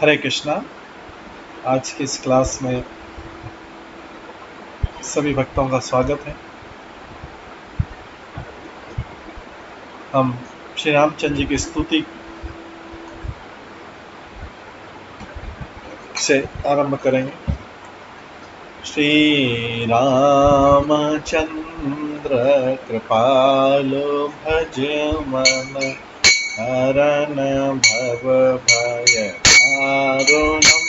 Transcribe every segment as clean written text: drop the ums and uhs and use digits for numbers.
हरे कृष्णा। आज की इस क्लास में सभी भक्तों का स्वागत है। हम श्री रामचंद्र जी की स्तुति से आरंभ करेंगे। श्री रामचंद्र कृपालो भज मन हरन भव भय दारुणम्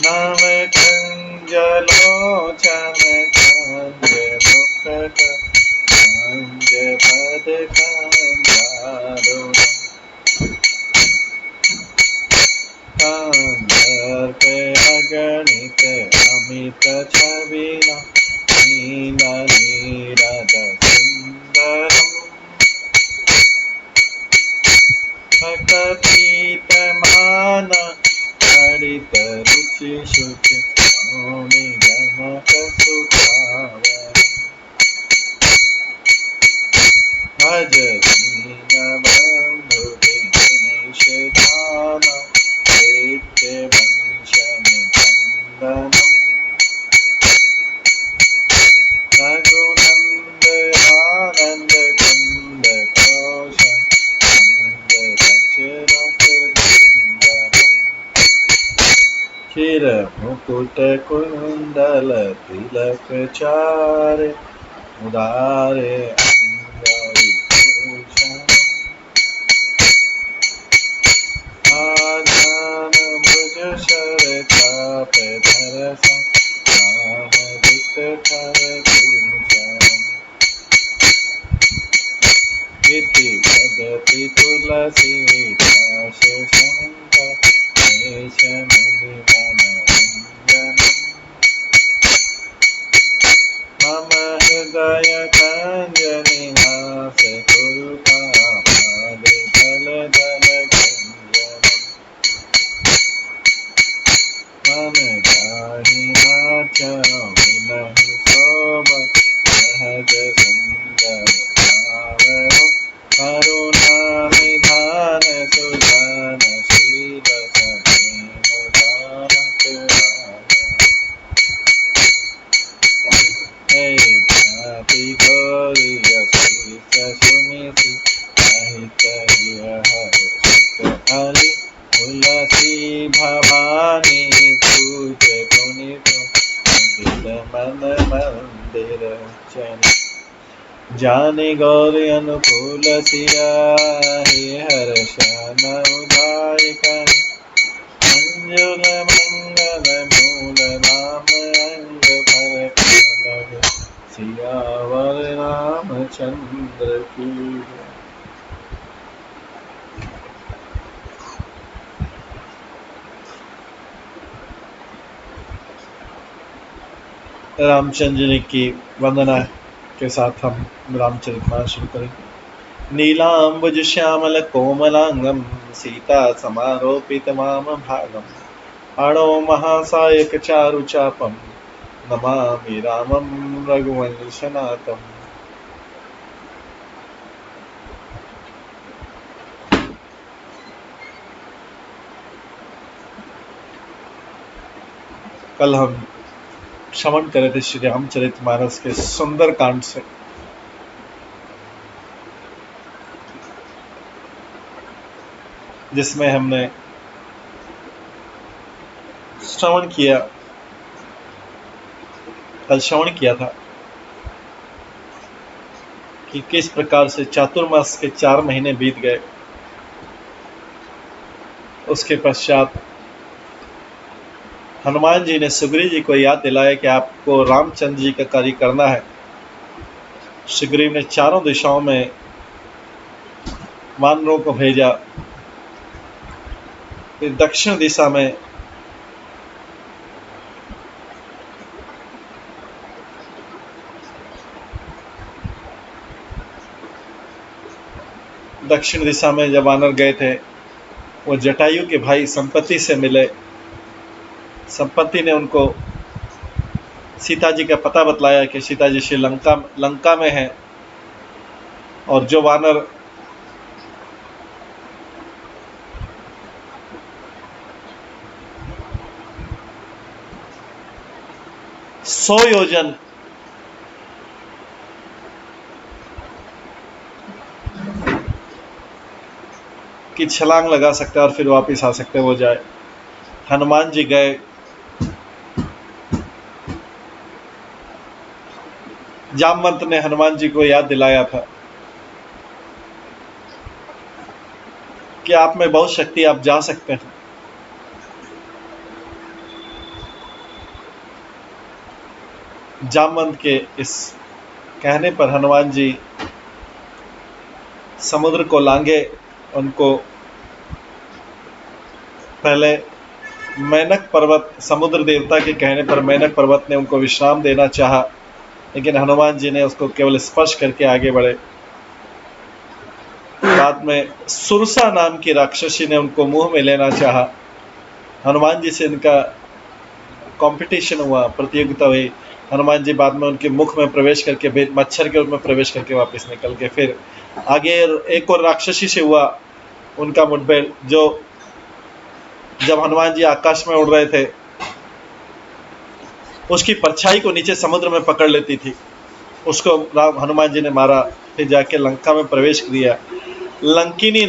नव कंजलोचन कंज मुख कंज पद कंजारुणम् कंदर्प अगणित अमित छविना नील नीरद सुंदरम् सकपीत मान हरित रुचि शुचि मौनि गमक सुखावरम् भज दीन बंधु दिनेश दान दैत्य वंशन कंदनम् रघुनंद आनंद कंद कौशन कंद दशरथ नंदनम् चिर मुकुट कुंडल तिलक चारे उदारे अंगरि भूषणम् आजान भुज शर चाप धर रामदूत कर दूषणम् इति वदति तुलसीदास शंकर शेष मुनि मनोरंजनम् मम हृदय कंजनिहास कुरुपादि दल दल गंजनम् मन जाहि नाचौ विनहि शोभ सहज सुंदर भावरु करुणा निधान सुजन शील सनेह दानक हे जाति गौरी अशीष सुनिति सहित हिय हर्षित हरि तुलसी भवानी पूज पुनित दिल मन मंदिर चनि जानि गौरी अनुकूल सिया हे हर्षन उदायक मंजुल मंगल मूल राम अंग पर लग सियावर रामचंद्र की जय। रामचंद्र जी की वंदना के साथ हम रामचरितमानस शुरू करेंगे। नीलांबुज श्यामल कोमलांगम सीता समारोपित वाम भागम अणो महासायक चारु चापम नमामि रामं रघुवंशनाथम। कल हम श्रवण करे थे श्री रामचरितमानस के सुंदर कांड से। जिसमें हमने कल श्रवण किया था कि किस प्रकार से चातुर्मास के 4 महीने बीत गए। उसके पश्चात हनुमान जी ने सुग्रीव जी को याद दिलाया कि आपको रामचंद्र जी का कार्य करना है। सुग्रीव ने चारों दिशाओं में वानरों को भेजा। फिर दक्षिण दिशा में जब वानर गए थे, वो जटायु के भाई संपत्ति से मिले। संपत्ति ने उनको सीता जी का पता बतलाया कि सीता जी श्री लंका में हैं। और जो वानर 100 योजन की छलांग लगा सकता है और फिर वापस आ सकते वो जाए। हनुमान जी गए, जामवंत ने हनुमान जी को याद दिलाया था कि आप में बहुत शक्ति, आप जा सकते हैं। जामवंत के इस कहने पर हनुमान जी समुद्र को लांघे। उनको पहले मेनक पर्वत, समुद्र देवता के कहने पर मेनक पर्वत ने उनको विश्राम देना चाहा, लेकिन हनुमान जी ने उसको केवल स्पर्श करके आगे बढ़े। बाद में सुरसा नाम की राक्षसी ने उनको मुंह में लेना चाहा। हनुमान जी से इनका कंपटीशन हुआ, प्रतियोगिता हुई। हनुमान जी बाद में उनके मुख में प्रवेश करके, मच्छर के रूप में प्रवेश करके वापस निकल के फिर आगे एक और राक्षसी से हुआ उनका मुठभेड़, जो जब हनुमान जी आकाश में उड़ रहे थे उसकी परछाई को नीचे समुद्र में पकड़ लेती थी। उसको हनुमान जी ने मारा, फिर जाके लंका में प्रवेश किया। लंकिनी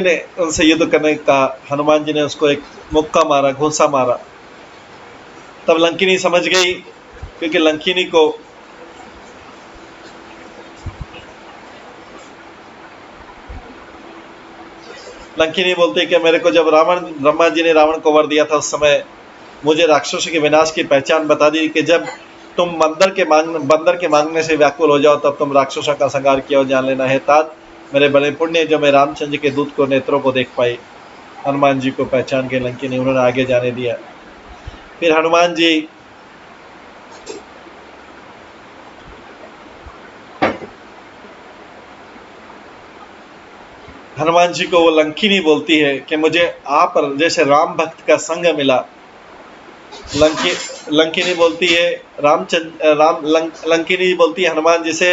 ने उनसे युद्ध करने का, हनुमान जी ने उसको एक मुक्का मारा, घूंसा मारा। तब लंकिनी समझ गई, क्योंकि लंकिनी बोलती है कि मेरे को जब ब्रह्मा जी ने रावण को वर दिया था, उस समय मुझे राक्षसों के विनाश की पहचान बता दी कि जब तुम बंदर के मांगने से व्याकुल हो जाओ तब तुम राक्षसों का संहार किया हो, जान लेना है तात मेरे बड़े पुण्य जो मैं रामचंद्र के दूत को नेत्रों को देख पाई। हनुमान जी को पहचान के लंकिनी उन्होंने आगे जाने दिया। फिर हनुमान जी को वो लंकिनी बोलती है कि मुझे आप जैसे राम भक्त का संग मिला। लंकिनी बोलती है लंकिनी बोलती है हनुमान जी से,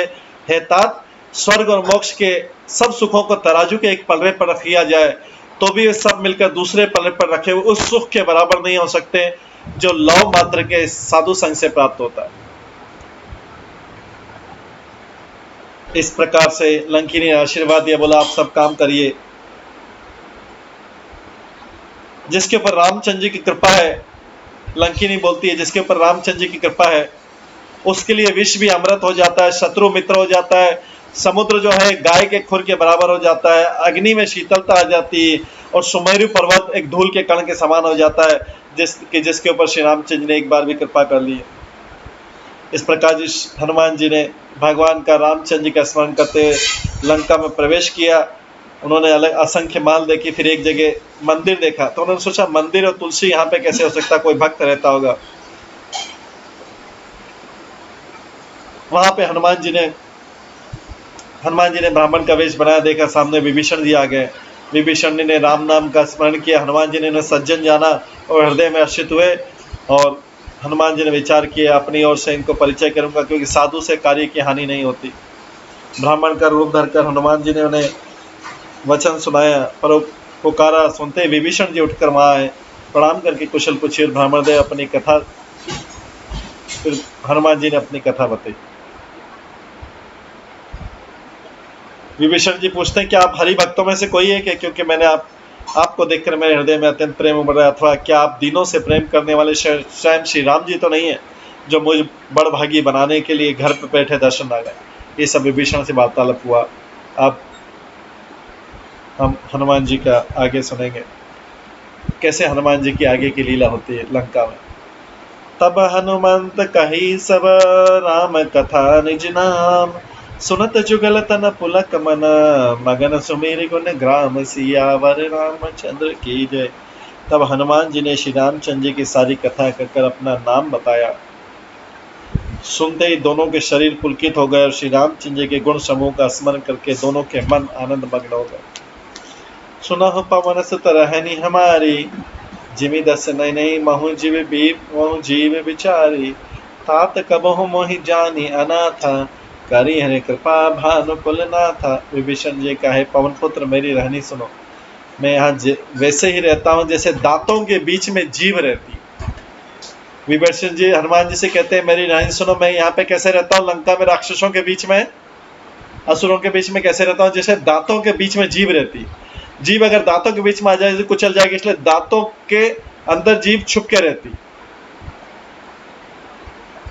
हे तात, स्वर्ग और मोक्ष के सब सुखों को तराजू के एक पलड़े पर रख लिया जाए तो भी वे सब मिलकर दूसरे पलड़े पर रखे हुए उस सुख के बराबर नहीं हो सकते जो लौ मात्र के साधु संग से प्राप्त होता है। इस प्रकार से लंकिनी ने आशीर्वाद दिया, बोला आप सब काम करिए। जिसके ऊपर रामचंद्र जी की कृपा है, लंकिनी बोलती है, जिसके ऊपर रामचंद्र जी की कृपा है उसके लिए विष भी अमृत हो जाता है, शत्रु मित्र हो जाता है, समुद्र जो है गाय के खुर के बराबर हो जाता है, अग्नि में शीतलता आ जाती है और सुमेरु पर्वत एक धूल के कण के समान हो जाता है, जिसके ऊपर श्री रामचंद्र ने एक बार भी कृपा कर ली। इस प्रकार जिस हनुमान जी ने भगवान का, रामचंद्र जी का स्मरण करते हुए लंका में प्रवेश किया। उन्होंने अलग असंख्य माल देखी, फिर एक जगह मंदिर देखा तो उन्होंने सोचा मंदिर और तुलसी यहाँ पे कैसे हो सकता, कोई भक्त रहता होगा। वहां पे हनुमान जी ने ब्राह्मण का वेश बनाया, देखा सामने विभीषण जी आ गए। विभीषण ने राम नाम का स्मरण किया, हनुमान जी ने उन्हें सज्जन जाना और हृदय में हर्षित हुए। और हनुमान जी ने विचार किया अपनी ओर से इनको परिचय करूंगा, क्योंकि साधु से कार्य की हानि नहीं होती। ब्राह्मण का रूप धरकर हनुमान जी ने उन्हें वचन सुनाया, पर पुकारा सुनते विभीषण जी उठकर वहां आए, प्रणाम करके कुशल पूछी और ब्राह्मण देव अपनी कथा, फिर हनुमान जी ने अपनी कथा बताई। विभीषण जी पूछते हैं कि आप हरि भक्तों में से कोई है क्या, क्योंकि मैंने आपको देखकर मेरे हृदय में अत्यंत प्रेम उमड़ रहा है, अथवा क्या आप दिनों से प्रेम करने वाले स्वयं श्री राम जी तो नहीं है जो मुझ बड़भागी बनाने के लिए घर पर बैठे दर्शन आ गए। ये सब विभीषण से वार्तालाप हुआ। अब हम हनुमान जी का आगे सुनेंगे, कैसे हनुमान जी की आगे की लीला होती है लंका में। तब हनुमंत कही सब राम कथा निज नाम, सुनत जुगल तन पुलक मन, मगन सुमेर गुण ग्राम, सियावर रामचंद्र की जय। तब हनुमान जी ने श्री रामचंद्र जी की सारी कथा कहकर अपना नाम बताया। सुनते ही दोनों के शरीर पुलकित हो गए और श्री रामचंद्र जी के गुण समूह का स्मरण करके दोनों के मन आनंद मग्न हो गए। सुनहु पवन सुत रहनी हमारी, जिमि दस नहीं महु जीव विचारी, तात कबहु मोहि जानी अनाथा, करी हरि कृपा भानु कुल नाथा। विभीषण जी कहे, पवन पुत्र मेरी रहनी सुनो, मैं यहाँ वैसे ही रहता हूँ जैसे दांतों के बीच में जीभ रहती। विभीषण जी हनुमान जी से कहते हैं मेरी रानी सुनो, मैं यहाँ पे कैसे रहता हूँ लंका में, राक्षसों के बीच में, असुरों के बीच में कैसे रहता हूँ, जैसे दांतों के बीच में जीभ रहती। जीभ अगर दांतों के बीच में आ जाए तो कुचल जाएगी, इसलिए दांतों के अंदर जीभ छुप के रहती।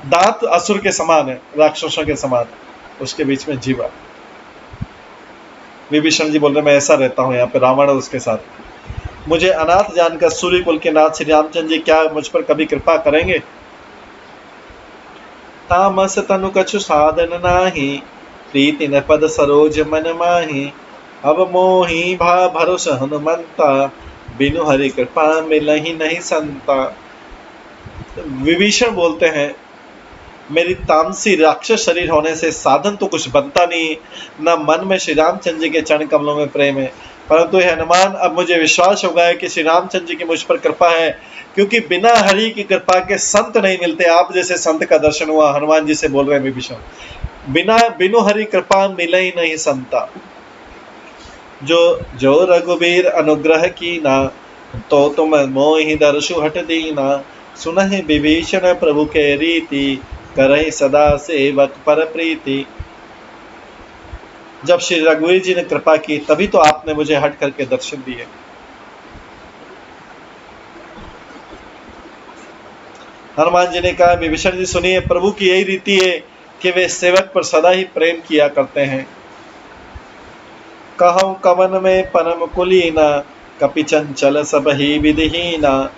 दांत असुर के समान है, राक्षसों के समान, उसके बीच में जीभ। विभीषण जी बोल रहे मैं ऐसा रहता हूँ यहाँ पे, रावण उसके साथ। मुझे अनाथ जानकर सूर्य कुल के नाथ श्री रामचंद्र जी क्या मुझ पर कभी कृपा करेंगे? तामस तनु कछु साधन नाही, प्रीति न पद सरोज मन माही। अब मोही भा भरोस हनुमंता, बिनु हरि कृपा मिलहि नहीं संता। विभीषण बोलते हैं मेरी तामसी राक्षस शरीर होने से साधन तो कुछ बनता नहीं, न मन में श्री रामचंद्र जी के चरण कमलों में प्रेम है। परंतु हनुमान अब मुझे विश्वास हो गया है कि श्री रामचंद्र जी की मुझ पर कृपा है, क्योंकि बिना हरि की कृपा के संत नहीं मिलते। आप जैसे संत का दर्शन हुआ, हनुमान जी से बोल रहे हैं विभीषण। बिनु हरि कृपा मिले ही नहीं संता। जो रघुबीर अनुग्रह की ना, तो तुम मोहि दर्शु हट दीना। सुनहि विभीषण प्रभु के रीति, करहि सदा सेवक पर प्रीति। जब श्री रघुवीर जी ने कृपा की तभी तो आपने मुझे हट करके दर्शन दिए। हनुमान जी ने कहा विभीषण जी सुनिए, प्रभु की यही रीति है कि वे सेवक पर सदा ही प्रेम किया करते हैं। कहूँ कवन में परम कुलीना, कपि चंचल सब ही विधिहीना।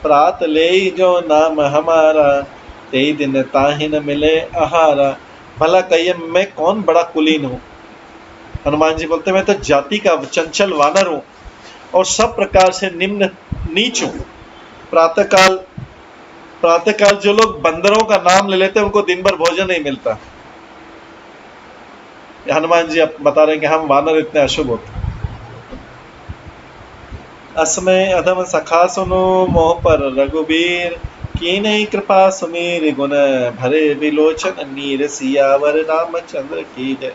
प्रात ले जो नाम हमारा, ते दिन ताहि न मिले आहारा। भला कहिए मैं कौन बड़ा कुलीन हूँ? हनुमान जी बोलते मैं तो जाति का चंचल वानर हूँ और सब प्रकार से निम्न नीच हूँ। प्रातःकाल जो लोग बंदरों का नाम ले लेते हैं उनको दिन भर भोजन नहीं मिलता। हनुमान जी अब बता रहे हैं कि हम वानर इतने अशुभ होते। असमय अधम सखा सुनो, मोह पर रघुबीर। की नहीं कृपा सुमीर, गुण भरे विलोचन नीर। सियावर रामचंद्र की जय।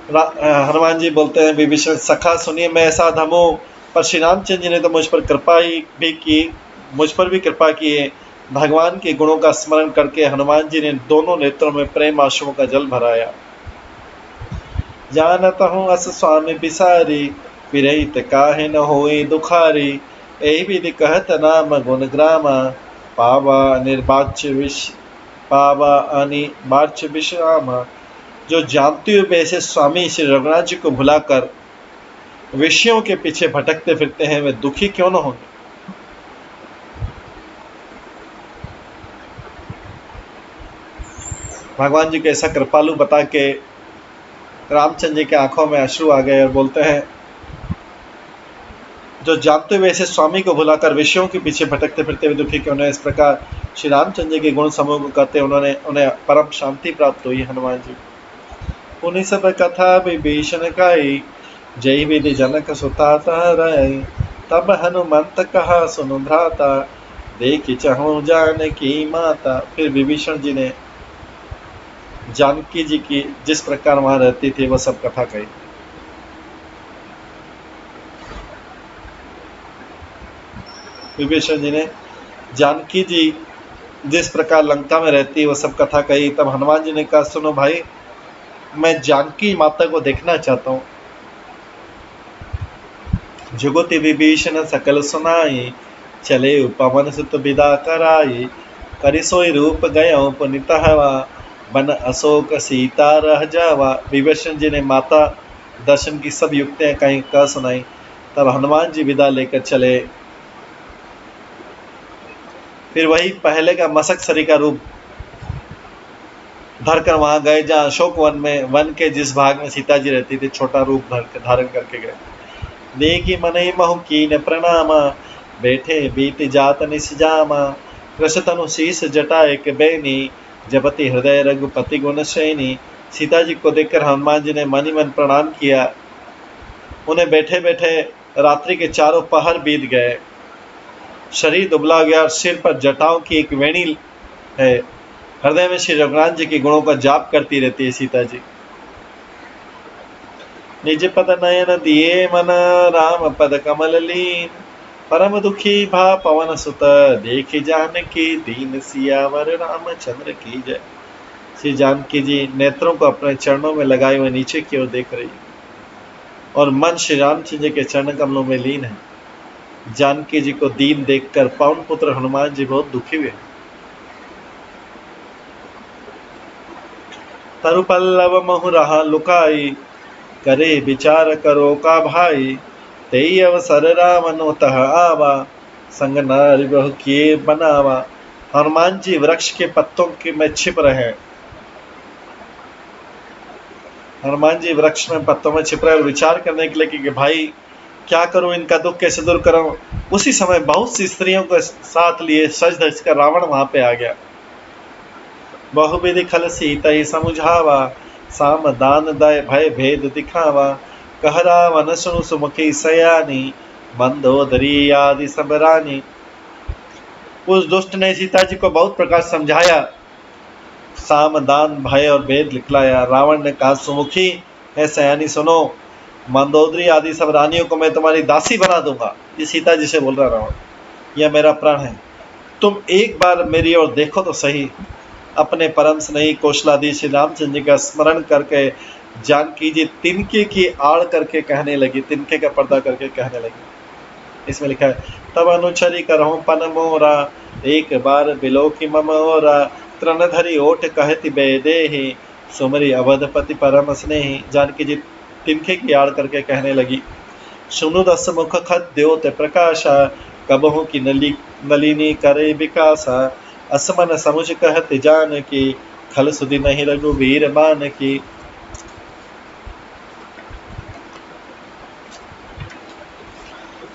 हनुमान जी बोलते हैं विभीषण सखा सुनिए, मैं ऐसा अधम हूँ, पर श्री रामचंद्र जी ने तो मुझ पर कृपा ही भी की, मुझ पर भी कृपा की है। भगवान के गुणों का स्मरण करके हनुमान जी ने दोनों नेत्रों में प्रेम आंसुओं का जल भराया। जानत हूँ अस स्वामी बिसारी, विरहित काहे न होए दुखारी। यही विधि कहत नाम गुण ग्रामा, पावा अनिबाच्य विश्रामा। जो जानते हुए ऐसे स्वामी श्री रघुनाथ जी को भुलाकर विषयों के पीछे भटकते फिरते हैं, वे दुखी क्यों न होंगे? भगवान जी के ऐसा कृपालु बता के रामचंद्र जी के आंखों में अश्रु आ गए और बोलते हैं जो जानते हुए ऐसे स्वामी को भुलाकर विषयों के पीछे भटकते फिरते हुए दुखी क्यों न। इस प्रकार श्री रामचंद्र जी के गुण समूह को कहते उन्हें परम शांति प्राप्त हुई। हनुमान जी पुनि सब कथा विभीषण गाई, जय विधि जनक सुता तहराई। तब हनुमंत कहा सुनु भ्राता, देखि चहु जानकी माता। फिर विभीषण जी ने जानकी जी की जिस प्रकार वहां रहती थी वह सब कथा कही। विभीषण जी ने जानकी जी जिस प्रकार लंका में रहती वह सब कथा कही। तब हनुमान जी ने कहा सुनो भाई, मैं जानकी माता को देखना चाहता हूँ। जुगति विभीषण सकल सुनाई, चले पवन सुत विदा कराई। करिसोई रूप गयो पुनित हवा, बन अशोक सीता रह जावा। विभीषण जी ने माता दर्शन की सब युक्तियां कहीं कह सुनाई। तब हनुमान जी विदा लेकर चले। फिर वही पहले का मसक सरी का रूप धरकर वहां गए जहाँ अशोक वन के जिस भाग में सीता जी रहती थी, छोटा रूप धारण करके गए। देखी मनई महु कीन प्रणामा, बैठे बीत जात निसजामा। कृष तनु शीस जटा एक बैनी, जपति हृदय रघुपति गुण सैनी। सीता जी को देखकर हनुमान जी ने मन ही मन प्रणाम किया। उन्हें बैठे बैठे रात्रि के चारों पहर बीत गए। शरीर दुबला गया और सिर पर जटाओं की एक वेणी है। हृदय में श्री रघुनाथ जी के गुणों का जाप करती रहती है सीता जी। निज पद नयन दिए मन, राम पद कमल लीन। परम दुखी भा पवन सुत, देख जानकी दीन। सियावर रामचंद्र की जय। श्री जानकी जी नेत्रों को अपने चरणों में लगाए हुए नीचे की ओर देख रही और मन श्री रामचंद्र जी के चरण कमलों में लीन है। जानकी जी को दीन देखकर पवन पुत्र हनुमान जी बहुत दुखी हुए। तरु पल्लव महु रहा लुकाई, करे विचार करो का भाई। तेई अवसर रावण तह आवा, संग नारि बहु किए बनावा। हनुमान जी वृक्ष के पत्तों के में छिप रहे। हनुमान जी वृक्ष में पत्तों में छिप रहे और विचार करने के लिए कि भाई क्या करूं, इनका दुख कैसे दूर करूं। उसी समय बहुत सी स्त्रियों को साथ लिए सज धज कर रावण वहां पे आ गया। बहुविधि खल सीता ही समुझावा, साम दान दय भय भेद दिखावा। कह रावण सुनु सुमुखी सयानी, मंदोदरी आदि सब रानी। उस दुष्ट ने सीता जी को बहुत प्रकार समझाया, साम दान भय और भेद दिखलाया। रावण ने कहा, सुमुखी है सयानी सुनो, मंदोदरी आदि सब रानियों को मैं तुम्हारी दासी बना दूंगा। ये सीता जी से बोल रहा रावण, यह मेरा प्राण है, तुम एक बार मेरी ओर देखो तो सही। अपने परम स्नेही कौशलाधीश श्री रामचंद्र जी का स्मरण करके जानकी जी तिनके की आड़ करके कहने लगी, तिनके का पर्दा करके कहने लगी। इसमें लिखा है, तब अनुचरी करहु पन मोरा, एक बार बिलो की ममोरा। तृणधरी ओट कहति बेदेहि, सुमरी अवधपति परम स्नेही। जानकी जी तिनके की आड़ करके कहने लगी, सुनु दस मुख खद द्योत प्रकाशा, कबहु की नलिनी करे विकासा। असमन समुझ कहत जान की, खल सुधि नहीं रघुवीर बान की।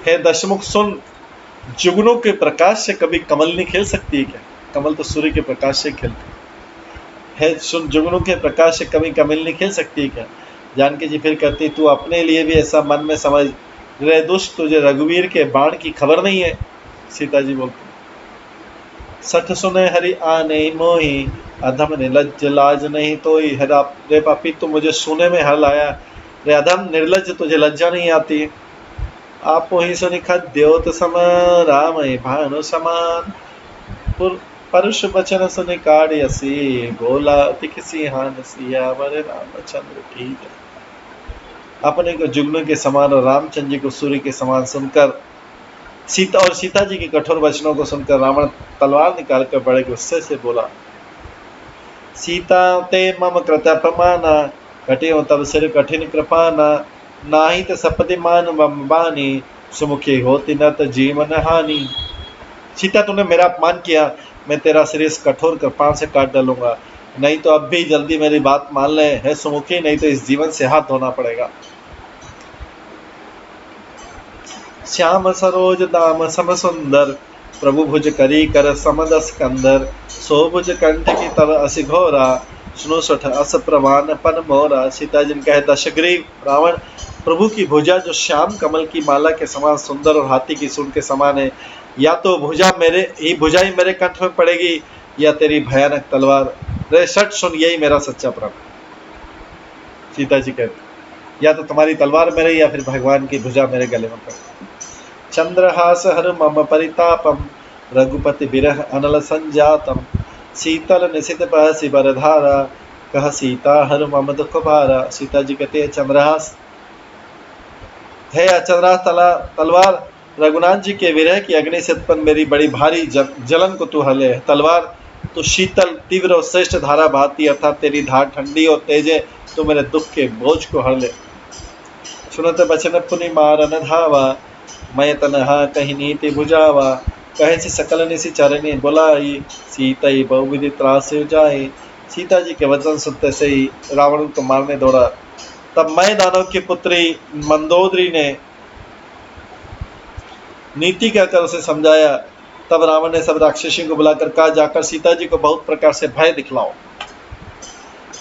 हे दशमुख सुन, जुगनों के प्रकाश से कभी कमल नहीं खिल सकती है क्या? कमल तो सूर्य के प्रकाश से खिलती है। सुन, जुगनों के प्रकाश से कभी कमल नहीं खिल सकती है क्या? जानकी जी फिर कहती, तू अपने लिए भी ऐसा मन में समझ रे दुष्ट, तुझे रघुवीर के बाण की खबर नहीं है। सीता जी बोलती, सठ सुने हरि आने मोही, अधम निर्लज लाज नहीं तोई। रे पापी, तू मुझे सुने में हर लाया, रे अधम निर्लज, तुझे लज्जा नहीं आती। आप ही सुनि खद्योत सम, राम भानु समान। परुष वचन सुनि काढ़ियसी, बोला तिख सिंहान सियावर रामचंद्र की जय। अपने को जुगनू के समान और रामचंद्र जी को सूर्य के समान सुनकर सीता जी के कठोर वचनों को सुनकर रावण तलवार निकाल कर बड़े गुस्से से बोला, सीता ते मम कृत अपमाना, कटियो तब सिर कठिन कृपाना। नाही त सपति मान बानी, सुमुखी होती न त जीवन हानि। सीता, तूने मेरा अपमान किया, मैं तेरा सिर इस कठोर कृपान से काट डालूंगा। नहीं तो अब भी जल्दी मेरी बात मान ले है सुमुखी, नहीं तो इस जीवन से हाथ धोना पड़ेगा। श्याम सरोज दाम सम सुंदर, प्रभु भुज करी कर समदस कंदर। सो भुज कंठ की तब असि घोरा, सुनो सठ अस प्रवान पन मोरा। सीता जी ने कहे, दशग्रीव रावण, प्रभु की भुजा जो श्याम कमल की माला के समान सुंदर और हाथी की सूंड के समान है, या तो भुजा ही मेरे कंठ में पड़ेगी, या तेरी भयानक तलवार। रे सठ सुन, यही मेरा सच्चा प्राण। सीता जी कहते, या तो तुम्हारी तलवार मेरे, या फिर भगवान की भुजा मेरे गले में पड़े। चंद्रहास हर मम परितापम, रघुपति बिरह अनल संजातम। शीतल निशित बहसि बरधारा, कह सीता हर मम दुख भारा। सीता जी कहते हैं, चंद्रहास है, चंद्रहास तलवार, रघुनाथ जी के विरह की अग्नि से उत्पन्न मेरी बड़ी भारी जलन को तू हले। तलवार तो शीतल तीव्र और श्रेष्ठ धारा बहाती, अर्थात तेरी धार ठंडी और तेजे तो मेरे दुख के बोझ को हर ले। सुनत बचन पुनि मारन धावा, मैं तनहा कहीं नीति बुझावा। कहे से सकल निशि चरणी बुलाई, सीता ही बहुविधि त्रास जाए। सीता जी के वचन सुनते से ही रावण को मारने दौड़ा। तब मैं दानव की पुत्री मंदोदरी ने नीति कहकर उसे समझाया। तब रावण ने सब राक्षसियों को बुलाकर कहा, जाकर सीता जी को बहुत प्रकार से भय दिखलाओ।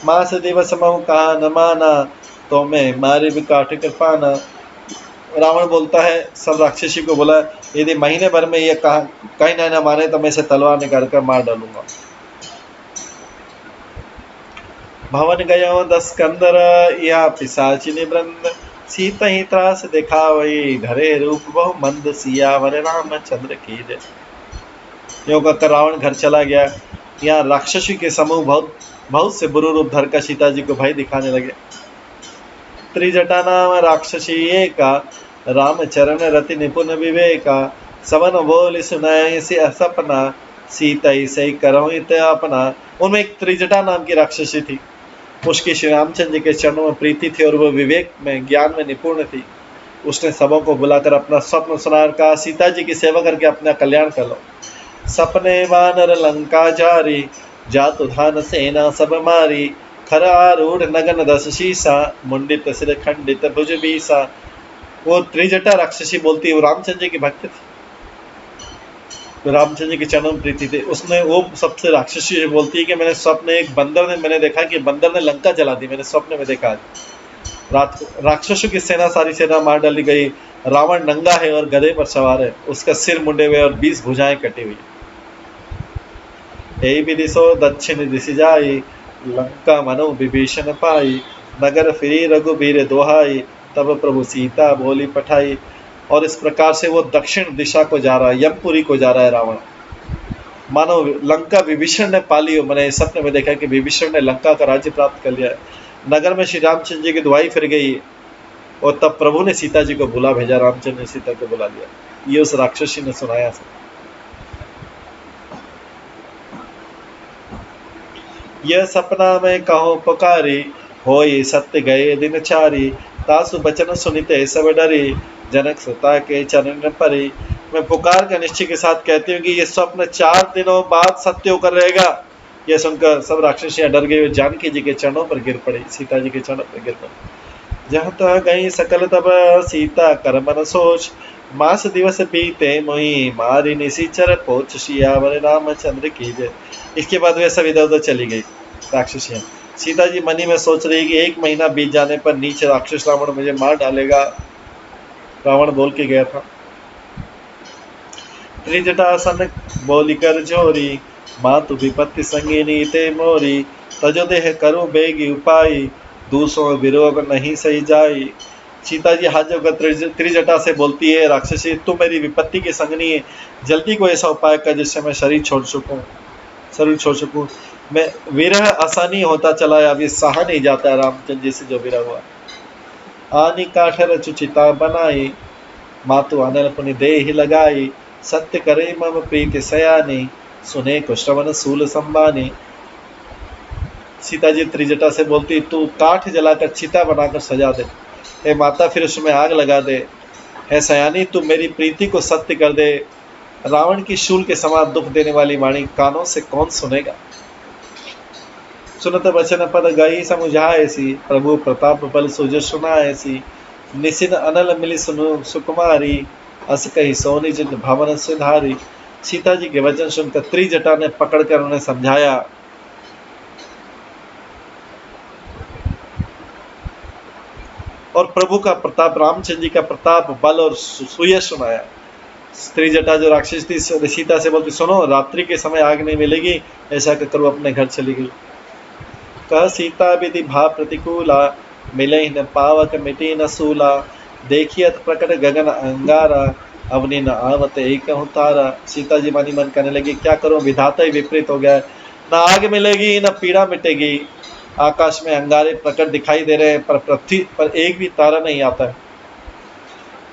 मास दिवस महु कहा न माना, तो मैं मारे भी काट कर पाना। रावण बोलता है, सब राक्षसी को बोला, यदि महीने भर में ये कहीं ना माने तो मैं इसे तलवार निकाल कर मार डालूंगा। भवन गयो 10 कंदर, या पिशाचिनी वृंद। सीता ही त्रास दिखावई, धरे रूप बहु मंद, सियावर रामचंद्र की जय। यो कहकर रावण घर चला गया। यहाँ राक्षसी के समूह बहुत बहुत से बुरे रूप धर कर सीता जी को भय दिखाने लगे। त्रिजटा नाम राक्षसी एका, राम चरण रति निपुण विवेका, सवन बोल सुनाए से सपना, सीता ही सही करो अपना। उनमें एक त्रिजटा नाम की राक्षसी थी। उसकी श्री रामचंद्र जी के चरणों में प्रीति थी और वो विवेक में, ज्ञान में निपुण थी। उसने सबों को बुलाकर अपना स्वप्न सुनाकर कहा, सीता जी की सेवा करके अपना कल्याण कर लो। सपने वानर लंका जारी, जातु धान सेना सब मारी, खर आरूढ़ नगन दस शीसा, मुंडित सिर खंडित भुज बीसा। वो त्रिजटा राक्षसी बोलती है, वो रामचंद्र जी की भक्त थी, तो रामचंद्र जी के चरणों में प्रीति थी। उसने वो सबसे राक्षसी से बोलती है कि मैंने स्वप्न एक बंदर ने, मैंने देखा कि बंदर ने लंका जला दी, मैंने स्वप्न में देखा। रात को राक्षसों की सेना, सारी सेना मार डाली गई। रावण नंगा है और गधे पर सवार है, उसका सिर मुंडे हुए और 20 भुजाएं कटी हुई। यही विधि सो दक्षिण दिशि जाई, लंका मनो विभीषण पाई, नगर फिरी रघुबीर दोहाई, तब प्रभु सीता बोली पठाई। और इस प्रकार से वो दक्षिण दिशा को जा रहा है, यमपुरी को जा रहा है रावण। मानो लंका विभीषण ने पाली हो। मैंने सपने में देखा कि विभीषण ने लंका का राज्य प्राप्त कर लिया है। नगर में श्री रामचंद्र जी की दुआई फिर गई और तब प्रभु ने सीता जी को बुला भेजा, रामचंद्र ने सीता को बुला लिया। ये उस राक्षसी ने सुनाया। यह सपना में कहो पुकारी, होई सत्य गए दिन चारी, तासु बचन सुनिते सब डरी, जनक सुता के चरण परी। मैं पुकार का निश्चय के साथ कहती हूँ कि ये स्वप्न 4 दिनों बाद सत्य होकर रहेगा। यह सुनकर सब राक्षसियां डर गई और जानकी जी के चरणों पर गिर पड़ी, सीता जी के चरणों पर गिर पड़ी। जहाँ तह गई सकल तब सीता कर मन सोच, मास दिवस बीते मोही मारी निशिचर पोच, सियावर रामचंद्र की जय। इसके बाद वे सब इधर उधर चली गई राक्षसियां। सीता जी मनी में सोच रही कि 1 महीना बीत जाने पर नीचे राक्षस रावण मुझे मार डालेगा। रावण बोल के गया था, त्रिजटासन बोली कर जोरी, मातु विपत्ति संगिनी ते मोरी, तजो देह करो बेगी उपाई, दूसरों विरोग नहीं सही जाई। सीता जी हाथ जोड़कर त्रिजटा से बोलती है, राक्षसी तू मेरी विपत्ति की संगनी है, जल्दी कोई ऐसा उपाय कर जिससे मैं शरीर छोड़ सकूं। मैं विरह आसानी होता चला है, अभी सहा नहीं जाता है रामचंद्र जी से जो विरह हुआ। आनी काठर चुचिता बनाई, मातु अनल पुनि देहि लगाई, सत्य करे मम प्रीति सयानी, सुने को श्रवण सूल संबानी। सीता जी त्रिजटा से बोलती, तू काठ जलाकर चिता बनाकर सजा दे, हे माता फिर उसमें आग लगा दे, हे सयानी तू मेरी प्रीति को सत्य कर दे। रावण की शूल के समान दुख देने वाली वाणी कानों से कौन सुनेगा। सुनत वचन पद गई समुझाएसी, प्रभु प्रताप बल सुज सुनाएसी, निसिन अनल मिली सुनु सुकुमारी, अस कही सोनी जिन भवन सुधारी। सीता जी के वचन सुनकर त्रिजटा ने पकड़कर उन्हें समझाया और प्रभु का प्रताप, रामचंद्र जी का प्रताप, बल और सुयश सुनाया। त्रिजटा जो राक्षस थी सीता से बोलती, सुनो रात्रि के समय आग नहीं मिलेगी, ऐसा कहकर वो अपने घर चली गई। कह सीता विधि भाव प्रतिकूला, मिले न पावक मिटी न सूला, देखियत प्रकट गगन अंगारा, अवनि न आवत एक तारा। सीता जी मानी मन कहने लगी, क्या करूं, विधाता ही विपरीत हो गया है, न आग मिलेगी न पीड़ा मिटेगी। आकाश में अंगारे प्रकट दिखाई दे रहे हैं पर पृथ्वी पर एक भी तारा नहीं आता है।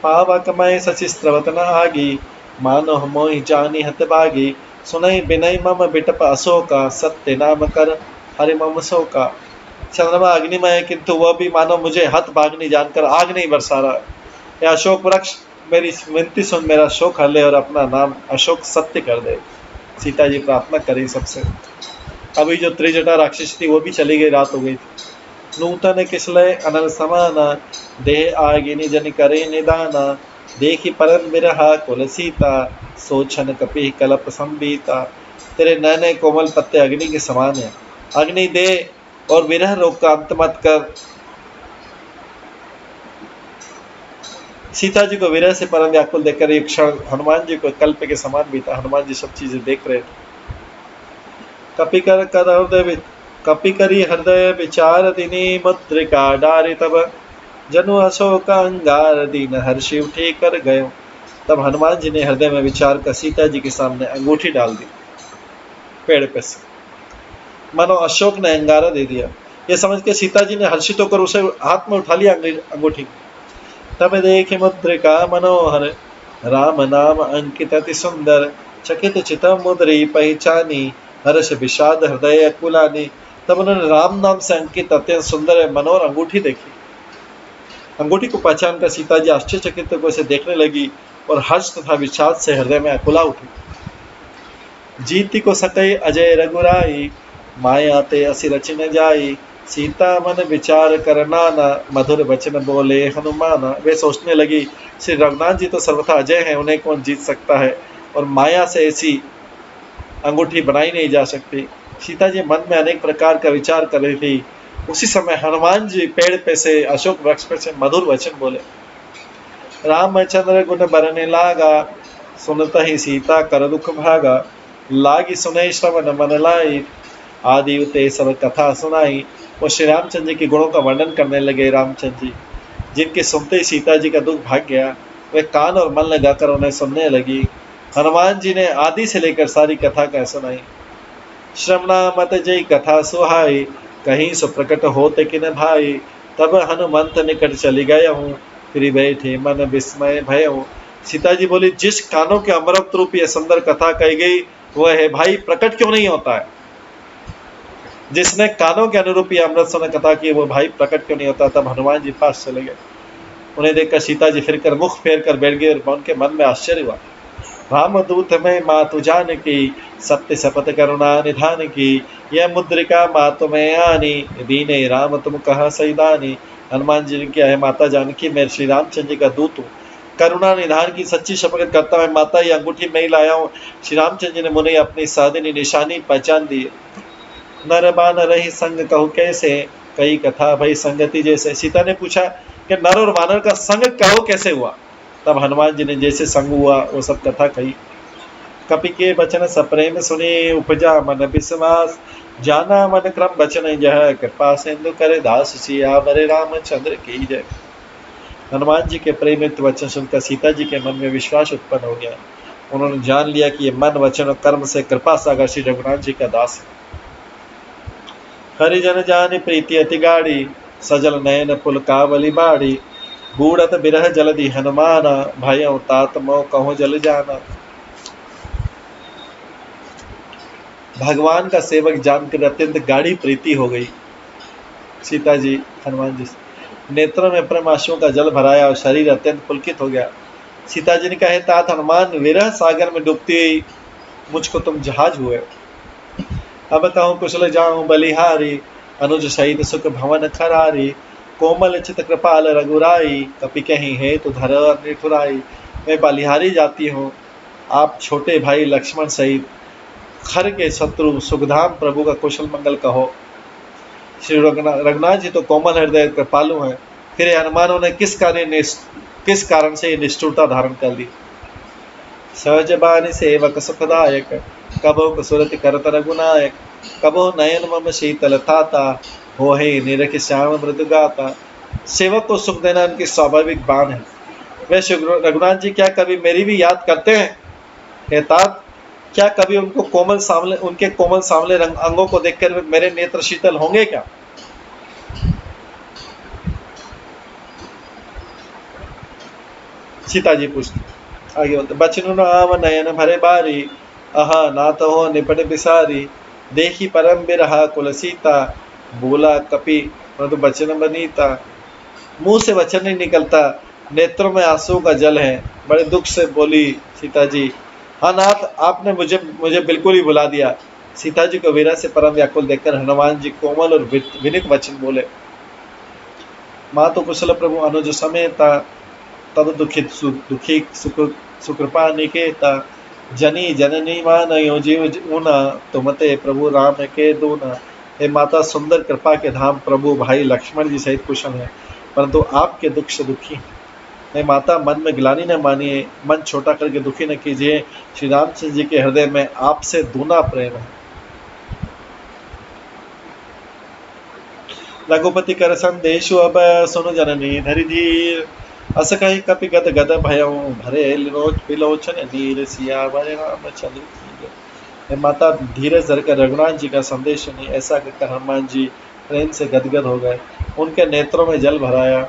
पावक मय सचि स्त्रवत न आगी, मानो मोहि जानी हतभागी, सुनई बिनय मम बिटप अशोका, सत्य नाम कर हरि मम शोका। चंद्रमा अग्निमय है किंतु वह भी मानो मुझे हत भागनी जानकर आग नहीं बरसा रहा है। या अशोक वृक्ष मेरी विनती सुन, मेरा शोक हर ले और अपना नाम अशोक सत्य कर दे। सीता जी प्रार्थना करी सबसे। अभी जो त्रिजटा राक्षस थी वो भी चली गई, रात हो गई थी। नूतन किसलय अनल समाना, देह आगिनी जन करे निदाना, देखी परम बिरहा कुल सीता, सोचन कपि कलप संबीता। तेरे नए नए कोमल पत्ते अग्नि के समान है, अग्नि दे और विरह रोग का अंत मत कर। सीता जी को विरह से परम व्याकुल देखकर एक क्षण हनुमान जी को कल्प के समान बीता। हनुमान जी सब चीजें देख रहे थे। कपि करी हृदय विचार दिनी, मुद्रिका डारे तब जनु अशोक अंगार दीन हर्षि उठे कर गयो। तब हनुमान जी ने हृदय में विचार कर सीता जी के सामने अंगूठी डाल दी पेड़ पे से, मानो अशोक ने अंगारा दे दिया। ये समझ के सीता जी ने हर्षित होकर उसे हाथ में उठा लिया अंगूठी। तब देखे मुद्रिका मनोहर, राम नाम अंकित अति सुंदर। चकित चित मुद्री पहचानी, हर्ष विषाद हृदय अकुलानी। तब उन्होंने राम नाम से अंकित अत्यंत सुंदर मनोहर अंगूठी देखी। अंगूठी को पहचान कर सीता जी आश्चर्यचकित होकर उसे देखने लगी और हर्ष तथा विषाद से हृदय में अकुला उठी। जीति को सकई अजय रघुराई, माया ते असि रचिन जाई। सीता मन विचार करना न, मधुर वचन बोले हनुमान। वे सोचने लगी, श्री रघुनाथ जी तो सर्वथा अजय हैं, उन्हें कौन जीत सकता है, और माया से ऐसी अंगूठी बनाई नहीं जा सकती। सीता जी मन में अनेक प्रकार का विचार कर रही थी। उसी समय हनुमान जी पेड़ पे से, अशोक वृक्ष पे से मधुर वचन बोले। रामचंद्र गुण बरने लागा, सुनत ही सीता कर दुख भागा। लागी सुने श्रवण मन लाई, आदि उते सब कथा सुनाई। वो श्री रामचंद्र जी के गुणों का वर्णन करने लगे। रामचंद्र जी जिनके सुनते ही सीता जी का दुख भाग गया, वे कान और मन लगाकर उन्हें सुनने लगी। हनुमान जी ने आदि से लेकर सारी कथा कह सुनाई। श्रवणा मत जय कथा सुहाई, कहीं सो प्रकट होते किन भाई। तब हनुमंत निकट चली गया हूँ, फिर बैठे मन विस्मय भय हूँ। सीता जी बोली, जिस कानों के अमृत रूप ये सुंदर कथा कही गई, वह है भाई प्रकट क्यों नहीं होता है। जिसने कानों के अनुरूप ये अमृत सुन कथा की, वो भाई प्रकट क्यों नहीं होता। तब हनुमान जी पास चले गए। उन्हें देखकर सीता जी फिर कर मुख फेर कर बैठ गई और उनके मन में आश्चर्य हुआ। रामदूत में मातु जान की, सत्य शपथ करुणा निधान की। यह मुद्रिका मातु में आनी, दीने राम तुम कहा सैदानी। हनुमान जी ने क्या है, माता जानकी मैं श्री रामचंद्र जी का दूत हूँ, करुणा निधान की सच्ची शपथ करता है। माता ये अंगूठी मैं ही लाया हूँ। श्री रामचंद्र जी ने मुझे अपनी साधनी निशानी पहचान दी। नर बान रही संग कहू कैसे, कई कथा भई संगति जैसे। सीता ने पूछा कि नर और वानर का संग कहो कैसे हुआ। तब हनुमान जी ने जैसे संग हुआ वो सब कथा कही। कपि के बचन सप्रेम सुने, उपजा मन विश्वास। जाना मन क्रम बचन यह, कृपा सिंधु करे दास। सियावर रामचंद्र की जय। हनुमान जी के प्रेमित वचन सुनकर सीता जी के मन में विश्वास उत्पन्न हो गया। उन्होंने जान लिया कि ये मन वचन और कर्म से कृपा सागर श्री रघुनाथ जी का दास है। हरिजन जान प्रीति अति गाड़ी, सजल नयन पुल कावली बाड़ी। बूढ़त बिरह जलधि हनुमाना, भयउ तात मोह कहूँ जल जाना। भगवान का सेवक जानकर अत्यंत गाढ़ी प्रीति हो गई सीता जी हनुमान जी से। नेत्रों में प्रेम आंसुओं का जल भराया और शरीर अत्यंत पुलकित हो गया। सीता जी ने कहा, तात हनुमान, विरह सागर में डूबती हुई मुझको तुम जहाज हुए। अब कहूँ कुशल जाऊं बलिहारी, अनुज सहित सुख भवन खरारी। कोमल चित कृपाल रघुराई, कपि कहीं है तो धर निठुराई। मैं बलिहारी जाती हूँ, आप छोटे भाई लक्ष्मण सहित खर के शत्रु सुखधाम प्रभु का कुशल मंगल कहो। श्री रघुनाथ जी तो कोमल हृदय कृपालु हैं, फिर हनुमानों ने किस कारण से ये निष्ठुरता धारण कर ली। सहज बानी सेवक सुखदायक, कबो सुरति करत रघुनायक। कबो नयन मम शीतल थाता, हो हे निरख श्याम मृदु गाता। सेवक को सुख देना उनकी स्वाभाविक बान है। वे रघुनाथ जी क्या कभी मेरी भी याद करते हैं। हे तात, क्या कभी उनके कोमल सांवले रंग अंगों को देखकर मेरे नेत्र शीतल होंगे क्या। सीता जी पूछती आगे बोलते, बचनु नाम नयन भरे बारी, अहा नाथ हो निपट बिसारी। देखी परम बिरहा कुल सीता, बोला कपि परंतु बचन बनीता। मुंह से वचन नहीं निकलता, नेत्रों में आंसू का जल है। बड़े दुख से बोली सीता जी, हाँ नाथ, आपने मुझे बिल्कुल ही भुला दिया। सीता जी को वीरा से परम व्याकुल देखकर हनुमान जी कोमल और विनीत वचन बोले, माँ तो कुशल प्रभु अनुज समेता, तब दुखी सुकृपा निकेता। जनी जननी मानयो जीव ऊना, तुमते प्रभु राम के दूना। हे माता, सुंदर कृपा के धाम प्रभु भाई लक्ष्मण जी सहित कुशल हैं, परंतु आपके दुख से दुखी हैं। हे माता, मन में ग्लानि न मानिए, मन छोटा करके दुखी न कीजिए। श्री रामचंद्र जी के हृदय में आपसे दूना प्रेम है। रघुपति कर संदेशु अब सुनु जननी धरि धीर। अस कहि कपि गद गद भयउ भरे बिलोचन नीर। सियावर रामचंद्र की जय। हे माता धीरज धरकर रघुनाथ जी का संदेश सुनी। ऐसा कहकर हनुमान जी प्रेम से गदगद हो गए, उनके नेत्रों में जल भराया।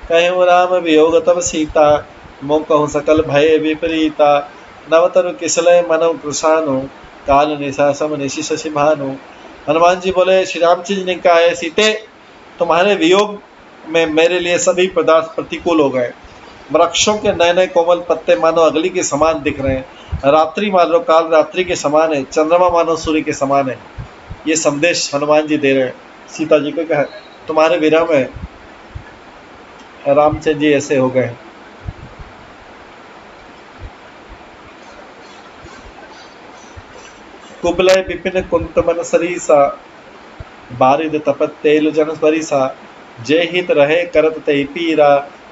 कहूँ राम वियोग तब सीता, मोह कहूँ सकल भय विपरीता। नवतरु किसलय मनउ कृषानु, काल निशा सम निशि शशि भानु। हनुमान जी बोले, श्री रामचंद्र जी ने कहा है, सीते तुम्हारे वियोग में मेरे लिए सभी पदार्थ प्रतिकूल हो गए। वृक्षों के नए नए कोमल पत्ते मानो अगली के समान दिख रहे हैं। रात्रि मानो काल रात्रि के समान है, चंद्रमा मानो सूर्य के समान है। ये संदेश हनुमान जी दे रहे हैं सीता जी को। कहा तुम्हारे विरह में रामचंद्र जी ऐसे हो गए। कुबलय विपिन कुंत मन सरीसा, बारिद तपत तेल जन परिसा। जय हित रहे करत ते पीरा,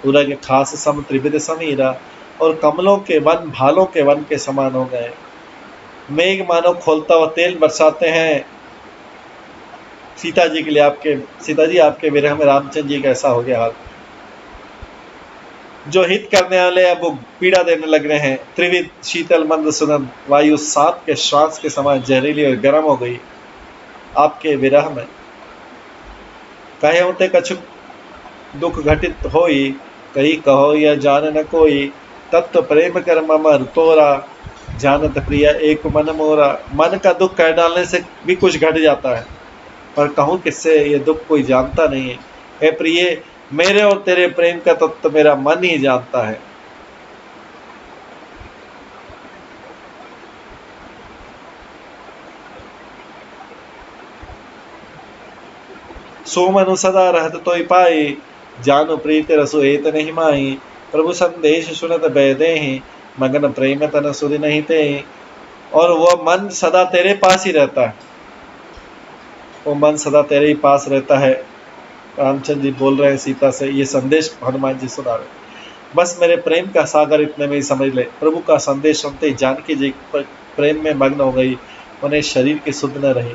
उरग खास सम त्रिविध समीरा। और कमलों के वन भालों के वन के समान हो गए। मेघ मानो खोलता हुआ तेल बरसाते हैं सीता जी के लिए। आपके सीता जी आपके विरह में रामचंद्र जी का ऐसा हो गया हाल। जो हित करने वाले अब वो पीड़ा देने लग रहे हैं। त्रिविध शीतल मंद सुगंध वायु सांप के श्वास के समान जहरीली और गर्म हो गई आपके विरह में। कहे होते कछुक दुख घटित होई, कही कहो या जान न कोई। तत्व प्रेम कर ममर तोरा, जानत प्रिया एक मन मोरा। मन का दुख कह डालने से भी कुछ घट जाता है, पर कहूँ किससे ये दुख कोई जानता नहीं है। हे प्रिय, मेरे और तेरे प्रेम का तत्व मेरा मन ही जानता है। सो मनु सदा रहत तो पाई, जानु प्रीत रसु हेत नहीं माही। प्रभु संदेश सुनत बैदेहि, मगन प्रेम तन सुध नहीं ते। और वह मन सदा तेरे पास ही रहता है, वो मन सदा तेरे ही पास रहता है। रामचंद्र जी बोल रहे हैं सीता से, ये संदेश हनुमान जी सुना रहे। बस मेरे प्रेम का सागर इतने में ही समझ ले। प्रभु का संदेश सुनते ही जानकी जी प्रेम में मग्न हो गई, उन्हें शरीर की सुध न रही।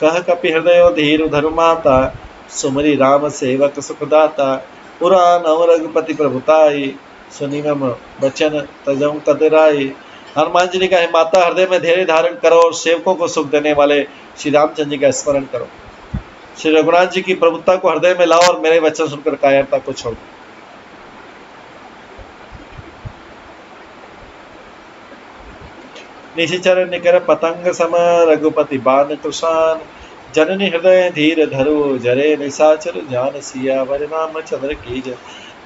कह कपि हृदय धीर धरु माता, सुमरी राम सेवक सुखदाता। पुराण और रघुपति प्रभुताई, सुनी मम बचन तजम कतराई। हनुमान जी ने कहा, माता हृदय में धैर्य धारण करो और सेवकों को सुख देने वाले श्री रामचंद्र जी का स्मरण करो। श्री रघुनाथ जी की प्रभुता को हृदय में लाओ और मेरे वचन सुनकर कायरता को छोड़ो। निशिचर निकर पतंग सम, रघुपति बान कृषान। जननी हृदय धीर धरो, जरे निशाचर जान। सियावर रामचंद्र की जय।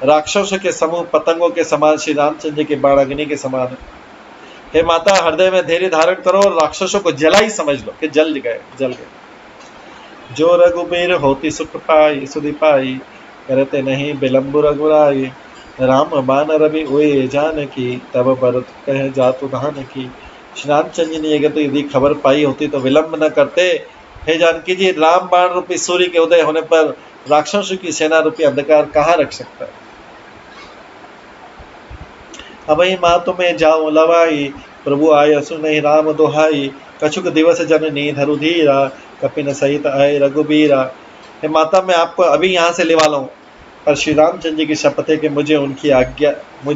राक्षसों के समूह पतंगों के समान श्री रामचंद्र जी के बाण अग्नि के समान है। हे माता, हृदय में धैर्य धारण करो और राक्षसों को जला ही समझ लो कि जल गए। जो रघुबीर होती सुख पाई, सुधि पाई, करते नहीं विलंब रघुराई। राम बान रवि हुए जानकी, तब भरत कह जातु धान की। श्री रामचंद्र जी ने तो यदि खबर पाई होती तो विलंब न करते। हे जानकी जी, राम बाण रूपी सूर्य के उदय होने पर राक्षसों की सेना रूपी अंधकार कहाँ रख सकता है। अबही माँ तुम्हें जाओ लवाई, प्रभु आय असु नहीं राम दोहाई। कछुक दिवस जननी धरु धीरा, कपिन सहित आय रघुबीरा। हे माता, मैं आपको अभी यहाँ से ले वाला हूँ, पर श्री रामचंद्र जी की शपथ है कि मुझे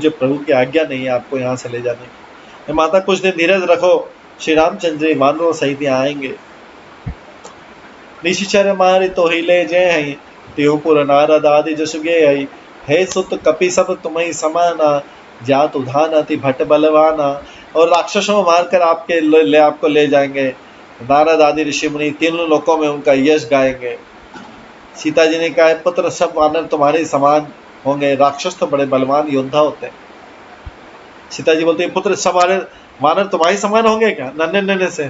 प्रभु की आज्ञा नहीं है आपको यहाँ से ले जाने की। हे माता, कुछ दिन धीरज रखो, श्री रामचंद्र जी वानरों सहित यहाँ आएंगे। निशिचर मारि तो ही ले जय हई, त्योपुर नारद आदि जसु गे हई। हे सुत कपि सब तुम्हें समाना, जात उधान अति भट बलवाना। और राक्षसों को मारकर आपको ले जाएंगे। नारद आदि ऋषि मुनि तीनों लोकों में उनका यश गाएंगे। सीता जी ने कहा, पुत्र सब वानर तुम्हारे समान होंगे। राक्षस तो बड़े बलवान योद्धा होते हैं। सीता जी बोलती है, पुत्र सब वानर तुम्हारे समान होंगे क्या? नन्हे नन्हे से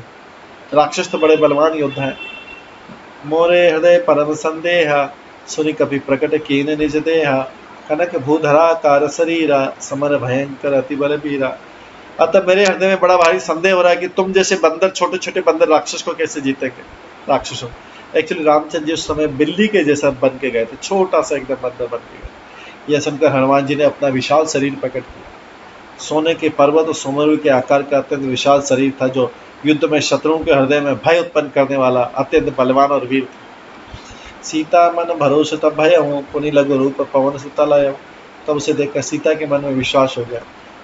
राक्षस तो बड़े बलवान योद्धा है। मोरे हृदय परम संदेहा, सुनि कपि प्रकट कीन निज देहा। कनक भूधरा कार शरीरा, समर भयंकर अति बलबीरा। अतः मेरे हृदय में बड़ा भारी संदेह हो रहा है कि तुम जैसे बंदर, छोटे छोटे बंदर राक्षस को कैसे जीतेंगे। राक्षसों एक्चुअली रामचंद्र जी उस समय बिल्ली के जैसा बन के गए थे, छोटा सा एकदम बंदर बन के गए। यह सुनकर हनुमान जी ने अपना विशाल शरीर प्रकट किया। सोने के पर्वत और सुमरु के आकार का अत्यंत विशाल शरीर था, जो युद्ध में शत्रुओं के हृदय में भय उत्पन्न करने वाला अत्यंत बलवान और वीर था। सीता मन भरोसे तब भय हूँ, पुनि लघु रूप पवन सुता लाया। तब उसे देखकर सीता के मन में विश्वास हो गया।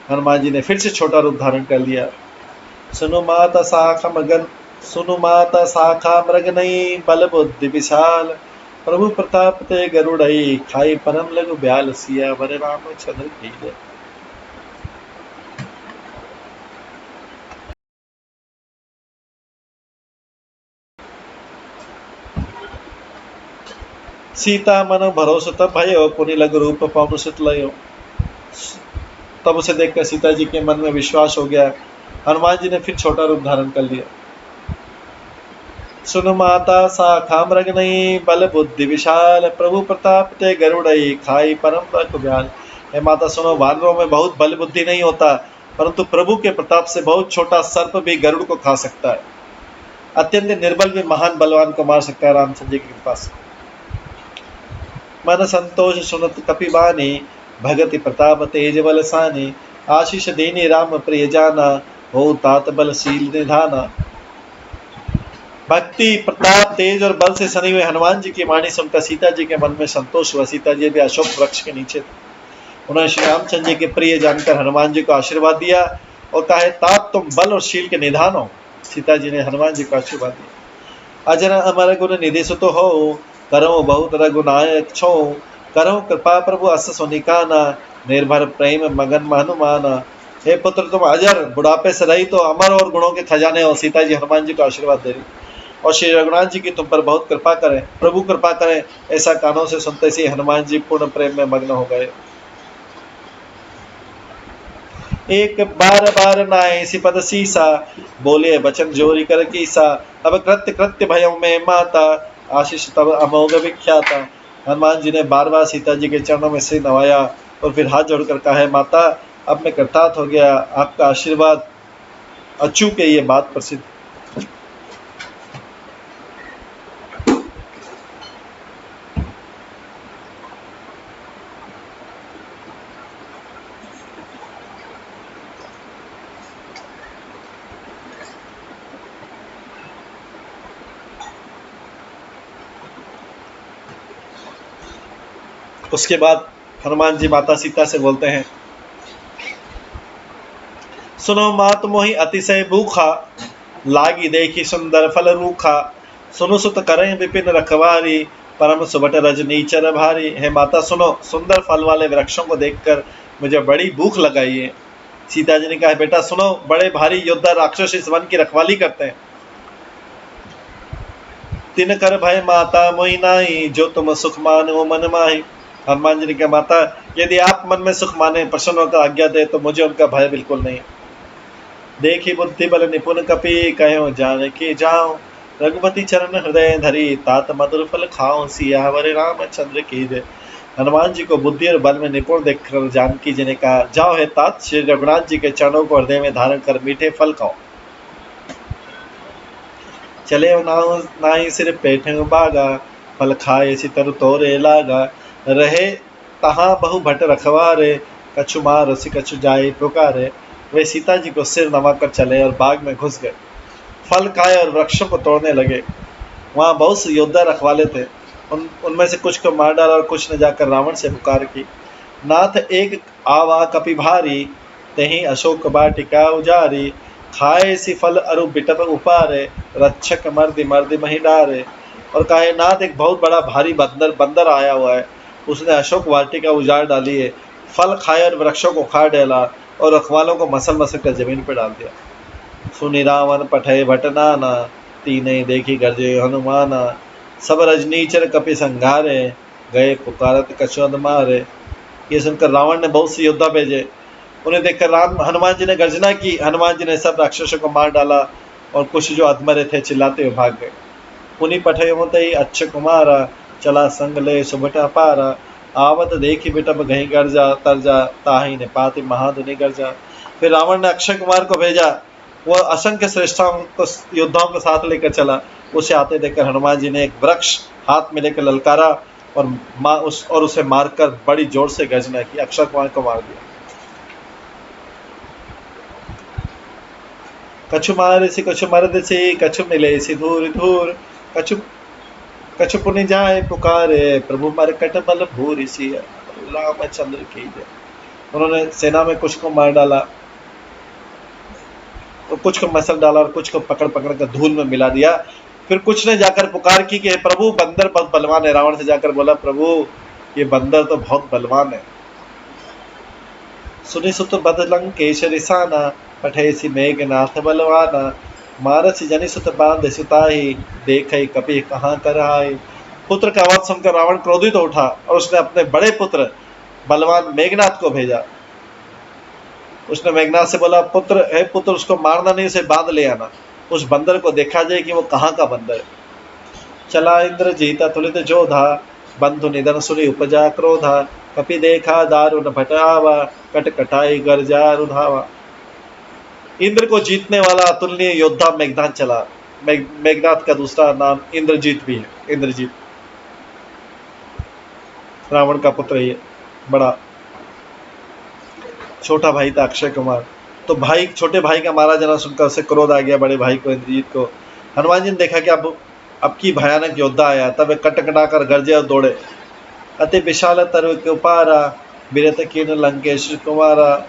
हनुमान जी ने फिर से छोटा रूप धारण कर लिया। सुनु माता शाखा मगन सुनु माता शाखा मृग नई, बल बुद्धि विशाल, प्रभु प्रताप ते गरुड़ई, खाई परम लघु ब्याल, सिया वर रामचंद्र की जय। सीता मन भरोसे तब भयो, पुनि लघु रूप पवन सुत लयो। तब उसे देखकर सीता जी के मन में विश्वास हो गया। हनुमान जी ने फिर छोटा रूप धारण कर लिया। सुन माता शाखा मृग नई, बल बुद्धि विशाल, प्रभु प्रताप ते गरुड़ई, खाई परम लघु ब्याल। हे माता सुनो, वानरों में बहुत बल बुद्धि नहीं होता, परंतु प्रभु के प्रताप से बहुत छोटा सर्प भी गरुड़ को खा सकता है। अत्यंत निर्बल भी महान बलवान को मार सकता है रामचंद्र जी की कृपा से। मन संतोष सुनत कपिबानी, भगति प्रताप तेज बल सानी, आशीष देनी राम प्रिय जाना, हो तात बलशील निधाना। भक्ति प्रताप तेज और बल से सनी हुए हनुमान जी की वाणी सुनकर सीता जी के मन में संतोष हुआ। सीता जी भी अशोक वृक्ष के नीचे थे। उन्होंने श्री रामचंद्र जी के प्रिय जानकर हनुमान जी को आशीर्वाद दिया और कहा, तात तुम बल और शील के निधान हो। सीता जी ने हनुमान जी को आशीर्वाद दिया। अजर अमर गुण निधि सुत हो, करो बहुत रघुनायक छो, करो कृपा प्रभु अस सुनिकाना, निर्भर प्रेम मगन हनुमाना। हे पुत्र, तुम अजर बुढ़ापे से रही तो अमर और गुणों के खजाने हो। सीता जी हनुमान जी को आशीर्वाद दे रही। और श्री रघुनाथ जी की तुम पर बहुत कृपा करें, प्रभु कृपा करें। ऐसा कानों से सुनते ही हनुमान जी पूर्ण प्रेम में मग्न हो गए। एक बार बार नाय सिपद सीसा, बोले बचन जोरी कर कीसा, अब कृत्य कृत्य भयों में माता, आशीष तब अमोघ विख्याता। हनुमान जी ने बार बार सीता जी के चरणों में सिर नवाया और फिर हाथ जोड़कर कहा, है माता, अब मैं कृतार्थ हो गया, आपका आशीर्वाद अचूक है, ये बात प्रसिद्ध। उसके बाद हनुमान जी माता सीता से बोलते हैं, सुनो मात मोहि अतिशय भूखा, लागी देखी सुंदर फल रूखा, सुनो सुत करें विपिन रखवारी, परम सुबट रजनी चर भारी। है माता सुनो, सुंदर फल वाले वृक्षों को देखकर मुझे बड़ी भूख लगाई है। सीता जी ने कहा, बेटा सुनो, बड़े भारी योद्धा राक्षस इस वन की रखवाली करते हैं। तिन कर भय माता मोहि नाई, जो तुम सुख मानो मन माही। हनुमान जी ने कहा, माता, यदि आप मन में सुख माने, प्रसन्न होकर आज्ञा दे, तो मुझे उनका भय बिल्कुल नहीं। देखी बुद्धि बल निपुण कपि, कहो जानकी जाओ, रघुपति चरण हृदय धरी, तात मधुर फल खाओ, सियावर रामचंद्र की जय। हनुमान जी को बुद्धि और बल में निपुण देखकर जानकी जी ने कहा, जाओ हे तात, श्री रघुनाथ जी के चरणों को हृदय में धारण कर मीठे फल खाओ। चले नाई सिर पेठ बागा, फल खाए सितर तोरे लागा, रहे तहाँ बहु भट रखवारे, कछु मारसी कछु जाए पुकारे। वे सीता जी को सिर नवाकर चले और बाग में घुस गए। फल खाए और वृक्षों को तोड़ने लगे। वहाँ बहुत से योद्धा रखवाले थे। उनमें से कुछ को मार डाला और कुछ ने जाकर रावण से पुकार की, नाथ एक आवा कपि भारी, तही अशोक बाटिका उजारी, खाए सी फल अरु बिटप उपारे, रक्षक मर्दि मर्दि मही डारे। और कहे, नाथ एक बहुत बड़ा भारी बंदर आया हुआ है, उसने अशोक वाटिका उजाड़ डाली है, फल खाए और वृक्षों को खा डाला और रखवालों को मसल मसल कर जमीन पर डाल दिया। सुनि रावण पठय भटनाना, तीनई देखी गरजे हनुमाना, सब रजनीचर कपि संघारे, गए पुकारत कछुअद मारे। ये सुनकर रावण ने बहुत से योद्धा भेजे। उन्हें देखकर हनुमान जी ने गर्जना की। हनुमान जी ने सब राक्षसों को मार डाला और कुछ जो अधमरे थे चिल्लाते हुए भाग गए। पुनि पठय होते अच्छ कुमारा, चला संग ले सुबटा पारा, आवत देखी बिटप गही गर्जा, तरजा ताही ने पाति महाधुनि गर्जा। फिर रावण ने अक्षय कुमार को भेजा। वह असंख्य श्रेष्ठों को योद्धाओं को साथ लेकर चला। उसे आते देखकर हनुमान जी ने एक वृक्ष हाथ में लेकर ललकारा और उसे मारकर बड़ी जोर से गर्जना की, अक्षय कुमार को मार दिया। कछु मारे से कछु मर्द से, कछु मिले से धूर धूर, कछु कछु पुनि जाए पुकारे, प्रभु मरकट बल भूरि सिया। रामचंद्र की जय। उन्होंने सेना में कुछ को मार डाला, तो कुछ को मसल डाला और कुछ को पकड़ पकड़ कर धूल में मिला दिया। फिर कुछ ने जाकर पुकार की कि प्रभु बंदर बहुत बलवान है। रावण से जाकर बोला, प्रभु ये बंदर तो बहुत बलवान है। सुनि सुत बद लंकेश रिसाना, पठेसी मेघनाथ बलवाना। मारस जनि सुत बांध सुताही, देखे कपि कहाँ कर आए। पुत्र का वध सुनकर रावण क्रोधित उठा और उसने अपने बड़े पुत्र बलवान मेघनाथ को भेजा। उसने मेघनाथ से बोला, पुत्र है पुत्र, उसको मारना नहीं, उसे बांध ले आना, उस बंदर को देखा जाए कि वो कहाँ का बंदर है। चला इंद्र जीता तुलित जोधा, बंधु निधन सुनि उपजा क्रोधा। कपि देखा दारुण भटावा, कट कटाई गर्जा रुधावा। इंद्र को जीतने वाला अतुलनीय योद्धा मेघनाथ चला। मेघनाथ का दूसरा नाम इंद्रजीत भी है। इंद्रजीत रावण का पुत्र ही है। बड़ा छोटा भाई था अक्षय कुमार। तो भाई, छोटे भाई का मारा जाना सुनकर उसे क्रोध आ गया, बड़े भाई को इंद्रजीत को। हनुमान जी ने देखा कि अब की भयानक योद्धा आया, तब कटकटा कर गरजे और दौड़े। अति विशाल तरु के उपारा, बिरत कीन लंकेश कुमारा।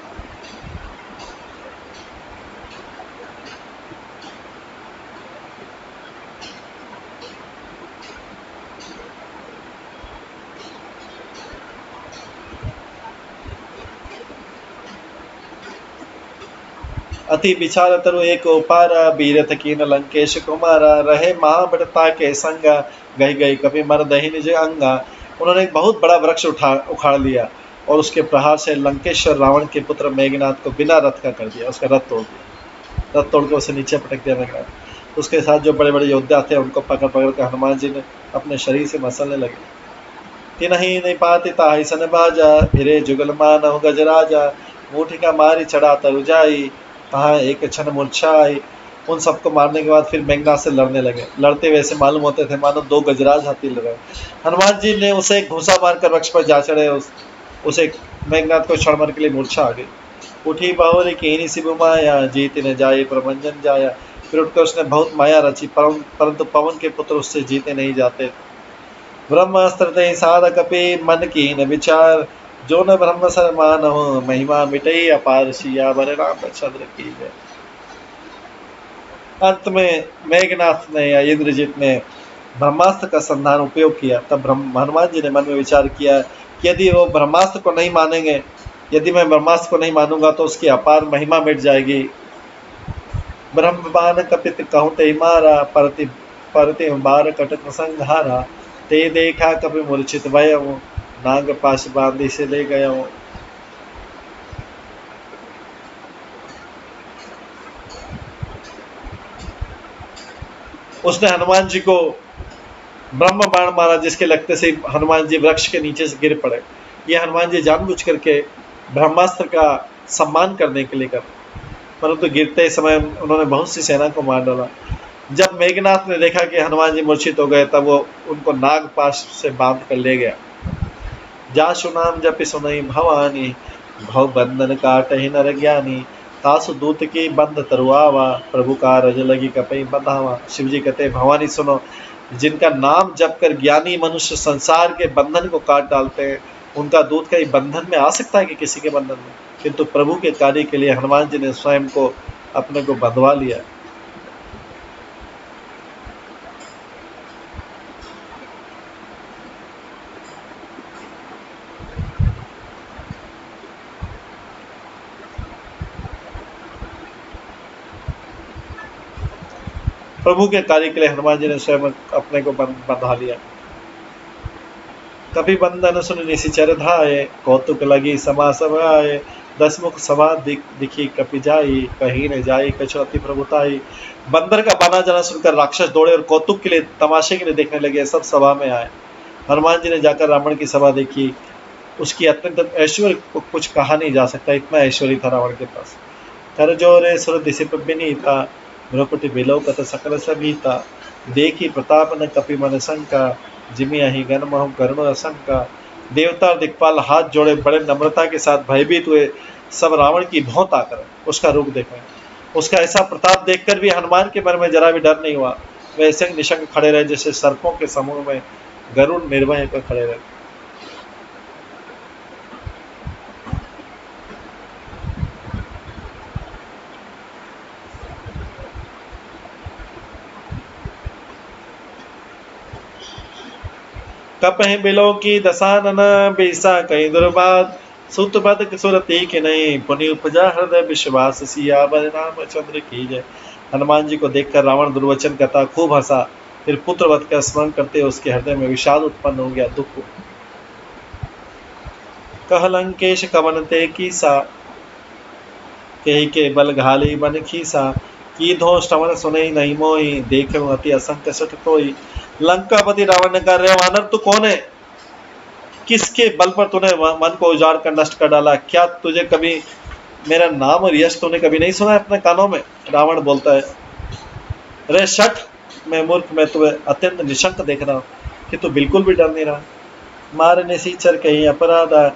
अति विचार तरु एक उपारा, बीरथ कीन लंकेश कुमारा। रहे महाबड़ता के संगा, गई गई कभी मर दही निज अंगा। उन्होंने एक बहुत बड़ा वृक्ष उखाड़ लिया और उसके प्रहार से लंकेश्वर रावण के पुत्र मेघनाथ को बिना रथ का कर दिया। उसका रथ तोड़ दिया, रथ तोड़ के उसे नीचे पटक दिया मेघनाथ। उसके साथ जो बड़े बड़े योद्धा थे उनको पकड़ पकड़ कर हनुमान जी ने अपने शरीर से मसलने लगे। तिनहि नहीं पाति ताहि सन बाजा, फिरे जुगल मानव गजराजा। मूठिका मारी चढ़ा तरु जाई, कहाँ एक क्षण मूर्छा आई। उन सबको मारने के बाद फिर मेघनाथ से लड़ने लगे। लड़ते वैसे मालूम होते थे मानो दो गजराज हाथी लड़ रहे। हनुमान जी ने उसे एक घूसा मारकर वृक्ष पर जा चढ़े। उसे मेघनाथ को क्षण भर के लिए मूर्छा आ गई। उठी बाहुली कीनी सी माया, जीत न जाए प्रभंजन जाया। फिर उठकर उसने बहुत माया रची, परंतु पवन के पुत्र उससे जीते नहीं जाते। ब्रह्मास्त्र ते साधक पे मन की न विचार, जो न ब्रह्म सर मानव महिमा मिटई अपार। सियावर रामचंद्र की जय। अंत में मेघनाथ ने या इंद्रजीत ने ब्रह्मास्त्र का संधान उपयोग किया। तब हनुमान जी ने मन में विचार किया कि यदि वो ब्रह्मास्त्र को नहीं मानेंगे, यदि मैं ब्रह्मास्त्र को नहीं मानूंगा तो उसकी अपार महिमा मिट जाएगी। ब्रह्मबान कपित कहूँ ते मारा, परति बार कटक संहारा। ते देखा कभी मूर्छित भय, नाग पास बांधी से ले गया हूँ। उसने हनुमान जी को ब्रह्म बाण मारा, जिसके लगते से हनुमान जी वृक्ष के नीचे से गिर पड़े। ये हनुमान जी जानबूझ करके ब्रह्मास्त्र का सम्मान करने के लिए कर, परंतु गिरते समय उन्होंने बहुत सी सेना को मार डाला। जब मेघनाथ ने देखा कि हनुमान जी मूर्छित हो गए, तब वो उनको नागपाश से बांध कर ले गया। जासु नाम जपि सुनई भवानी, भव बंधन काटहि नर ज्ञानी। तासु दूत की बंध तरुआवा, प्रभु का रज लगी कपई बंधावा। शिव जी कहते, भवानी सुनो, जिनका नाम जप कर ज्ञानी मनुष्य संसार के बंधन को काट डालते हैं, उनका दूत कहीं बंधन में आ सकता है कि किसी के बंधन में? किंतु प्रभु के कार्य के लिए हनुमान जी ने स्वयं को अपने को बंधवा लिया। प्रभु के कार्य के लिए हनुमान जी ने स्वयं अपने को बंधा लिया। कभी बंधन सुन निशिचर धाये, कौतुक लगी समा सब आए। दसमुख सभा दिखी कपि जाई, कहीं न जाई कछु अति प्रभुताई। बंदर का बना जाना सुनकर राक्षस दौड़े और कौतुक के लिए, तमाशे के लिए देखने लगे। सब सभा में आए। हनुमान जी ने जाकर रावण की सभा देखी। उसकी अत्यंत ऐश्वर्य को कुछ कहा नहीं जा सकता, इतना ऐश्वर्य था रावण के पास। कर जोरे सुर दिसिप बिनीता, भ्रुकुटि बिलोकत सकल सबीता। देखी प्रताप न कपि मन शंका, जिमि अहि गण महु करुण असंका। देवता दिक्पाल हाथ जोड़े बड़े नम्रता के साथ भयभीत हुए। सब रावण की भौंत आकर उसका रूप देखें। उसका ऐसा प्रताप देखकर भी हनुमान के मन में जरा भी डर नहीं हुआ। वैसे निशंक खड़े रहे जैसे सर्पों के समूह में गरुड़ निर्भय होकर खड़े रहे। कपहि बिलो की दसानन बेसा कहीं दुर्बाद सुत बद सुरती के नहीं पुनि उपजा हृदय विश्वास सियावर रामचंद्र की जय। हनुमान जी को देखकर रावण दुर्वचन कहता खूब हंसा, फिर पुत्रवत का स्मरण करते उसके हृदय में विषाद उत्पन्न हो गया, दुख। कह लंकेश कवन ते कीसा कही के बल घाली बन खीसा की धो श्रवण सुने नहीं मोही देख अति असंख्य सठ कोई। लंकापति रावण ने कहा, रे वानर तू कौन है? किसके बल पर तूने मन को उजाड़ कर नष्ट कर डाला? क्या तुझे कभी मेरा नाम और यश तूने कभी नहीं सुना है अपने कानों में? रावण बोलता है, रे शठ, मैं मूर्ख, मैं तुम्हें अत्यंत निशंक देख रहा हूँ कि तू बिल्कुल भी डर नहीं रहा। मार निशीचर कहीं अपराधा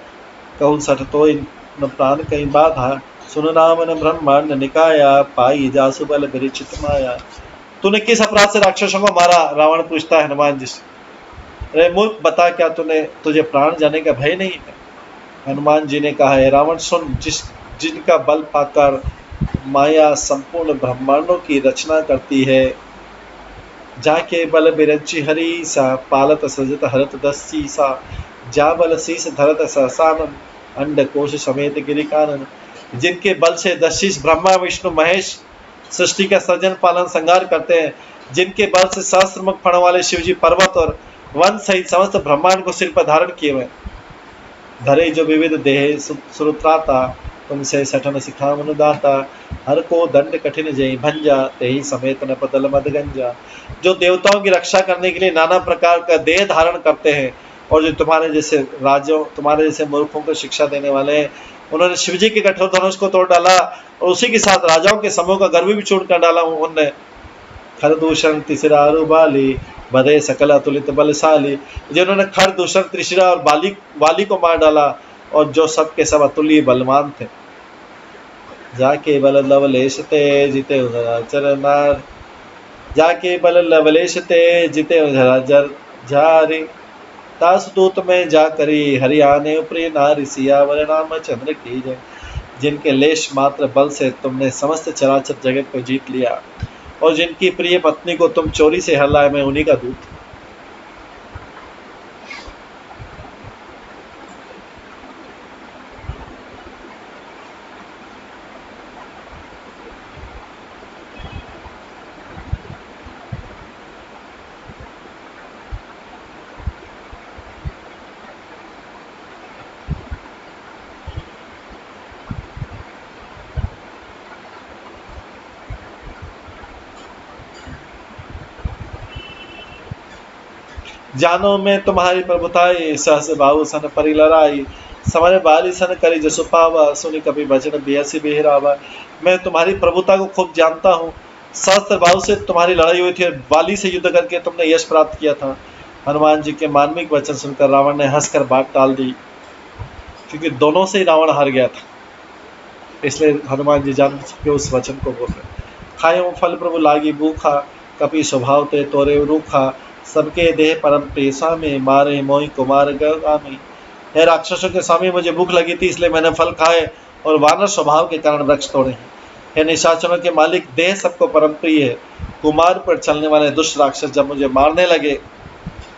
कहूँ सठ तो न प्राण कहीं बाधा सुन राम न ब्रह्मांड निकाया पाई जासु बल विरचित माया। तूने किस अपराध से राक्षसों को मारा? रावण पूछता है हनुमान जी से। अरे मूर्ख, बता, क्या तुझे प्राण जाने का भय नहीं है? हनुमान जी ने कहा है, रावण सुन, जिनका बल पाकर माया संपूर्ण ब्रह्मांडों की रचना करती है, जाके बल बिरंची हरी सा पालत सजत हरत दस्सी सा जा बल शीस धरत सहसानन अंड कोश समेत गिरि कानन। जिनके बल से दशीस ब्रह्मा विष्णु महेश सृष्टि का सृजन पालन संहार करते हैं, जिनके बल से सहस्त्रमुख फण वाले शिवजी पर्वत और वन सहित समस्त ब्रह्मांड को सिर पर धारण किए हुए, धरे जो विविध देह सुरुत्राता तुमसे सठन सिखा मनुदाता हर को दंड कठिन जय भंजा तेही समेत न पतल मद गंजा। जो देवताओं की रक्षा करने के लिए नाना प्रकार का देह धारण करते हैं और जो तुम्हारे जैसे राजों, तुम्हारे जैसे मूर्खों को शिक्षा देने वाले हैं, उन्होंने शिवजी के कठोर धनुष को तोड़ डाला और उसी के साथ राजाओं के समूह का गर्व भी चूर्ण कर डाला। उनने खरदूषण तिसरारु बाली बधे सकल अतुलित बलशाली। जिन्होंने खरदूषण त्रिशिरा और बाली को मार डाला और जो सब के सब अतुल्य बलवान थे। जाके बल लवलेश ते जिते चर नार जाके बल लवलेश ते जिते झारी तासदूत में जा करी हरियाणे प्रिय नारी सियावर रामचंद्र की जय। जिनके लेश मात्र बल से तुमने समस्त चराचर जगत को जीत लिया और जिनकी प्रिय पत्नी को तुम चोरी से हर लाए, मैं उन्हीं का दूत। जानो मैं तुम्हारी प्रभुताई सहस बाहु सन परि लड़ाई समर बाली सन करी जसु पावा सुनि कभी भजन बिहसी बिहरावा। मैं तुम्हारी प्रभुता को खूब जानता हूँ। सहस्त्र बाहु से तुम्हारी लड़ाई हुई थी और बाली से युद्ध करके तुमने यश प्राप्त किया था। हनुमान जी के मार्मिक वचन सुनकर रावण ने हंसकर बात टाल दी, क्योंकि दोनों से ही रावण हार गया था। इसलिए हनुमान जी जान के उस वचन को बोल रहे। खायो फल प्रभु लागी भूखा कपि स्वभाव ते तोरे रूखा सबके देह परम पेशा में मारे मोहि कुमार गामी। हे राक्षसों के स्वामी, मुझे भूख लगी थी इसलिए मैंने फल खाए और वानर स्वभाव के कारण वृक्ष तोड़े हैं। हे निशाचरों के मालिक, देह सबको परम प्रिय है। कुमार पर चलने वाले दुष्ट राक्षस जब मुझे मारने लगे,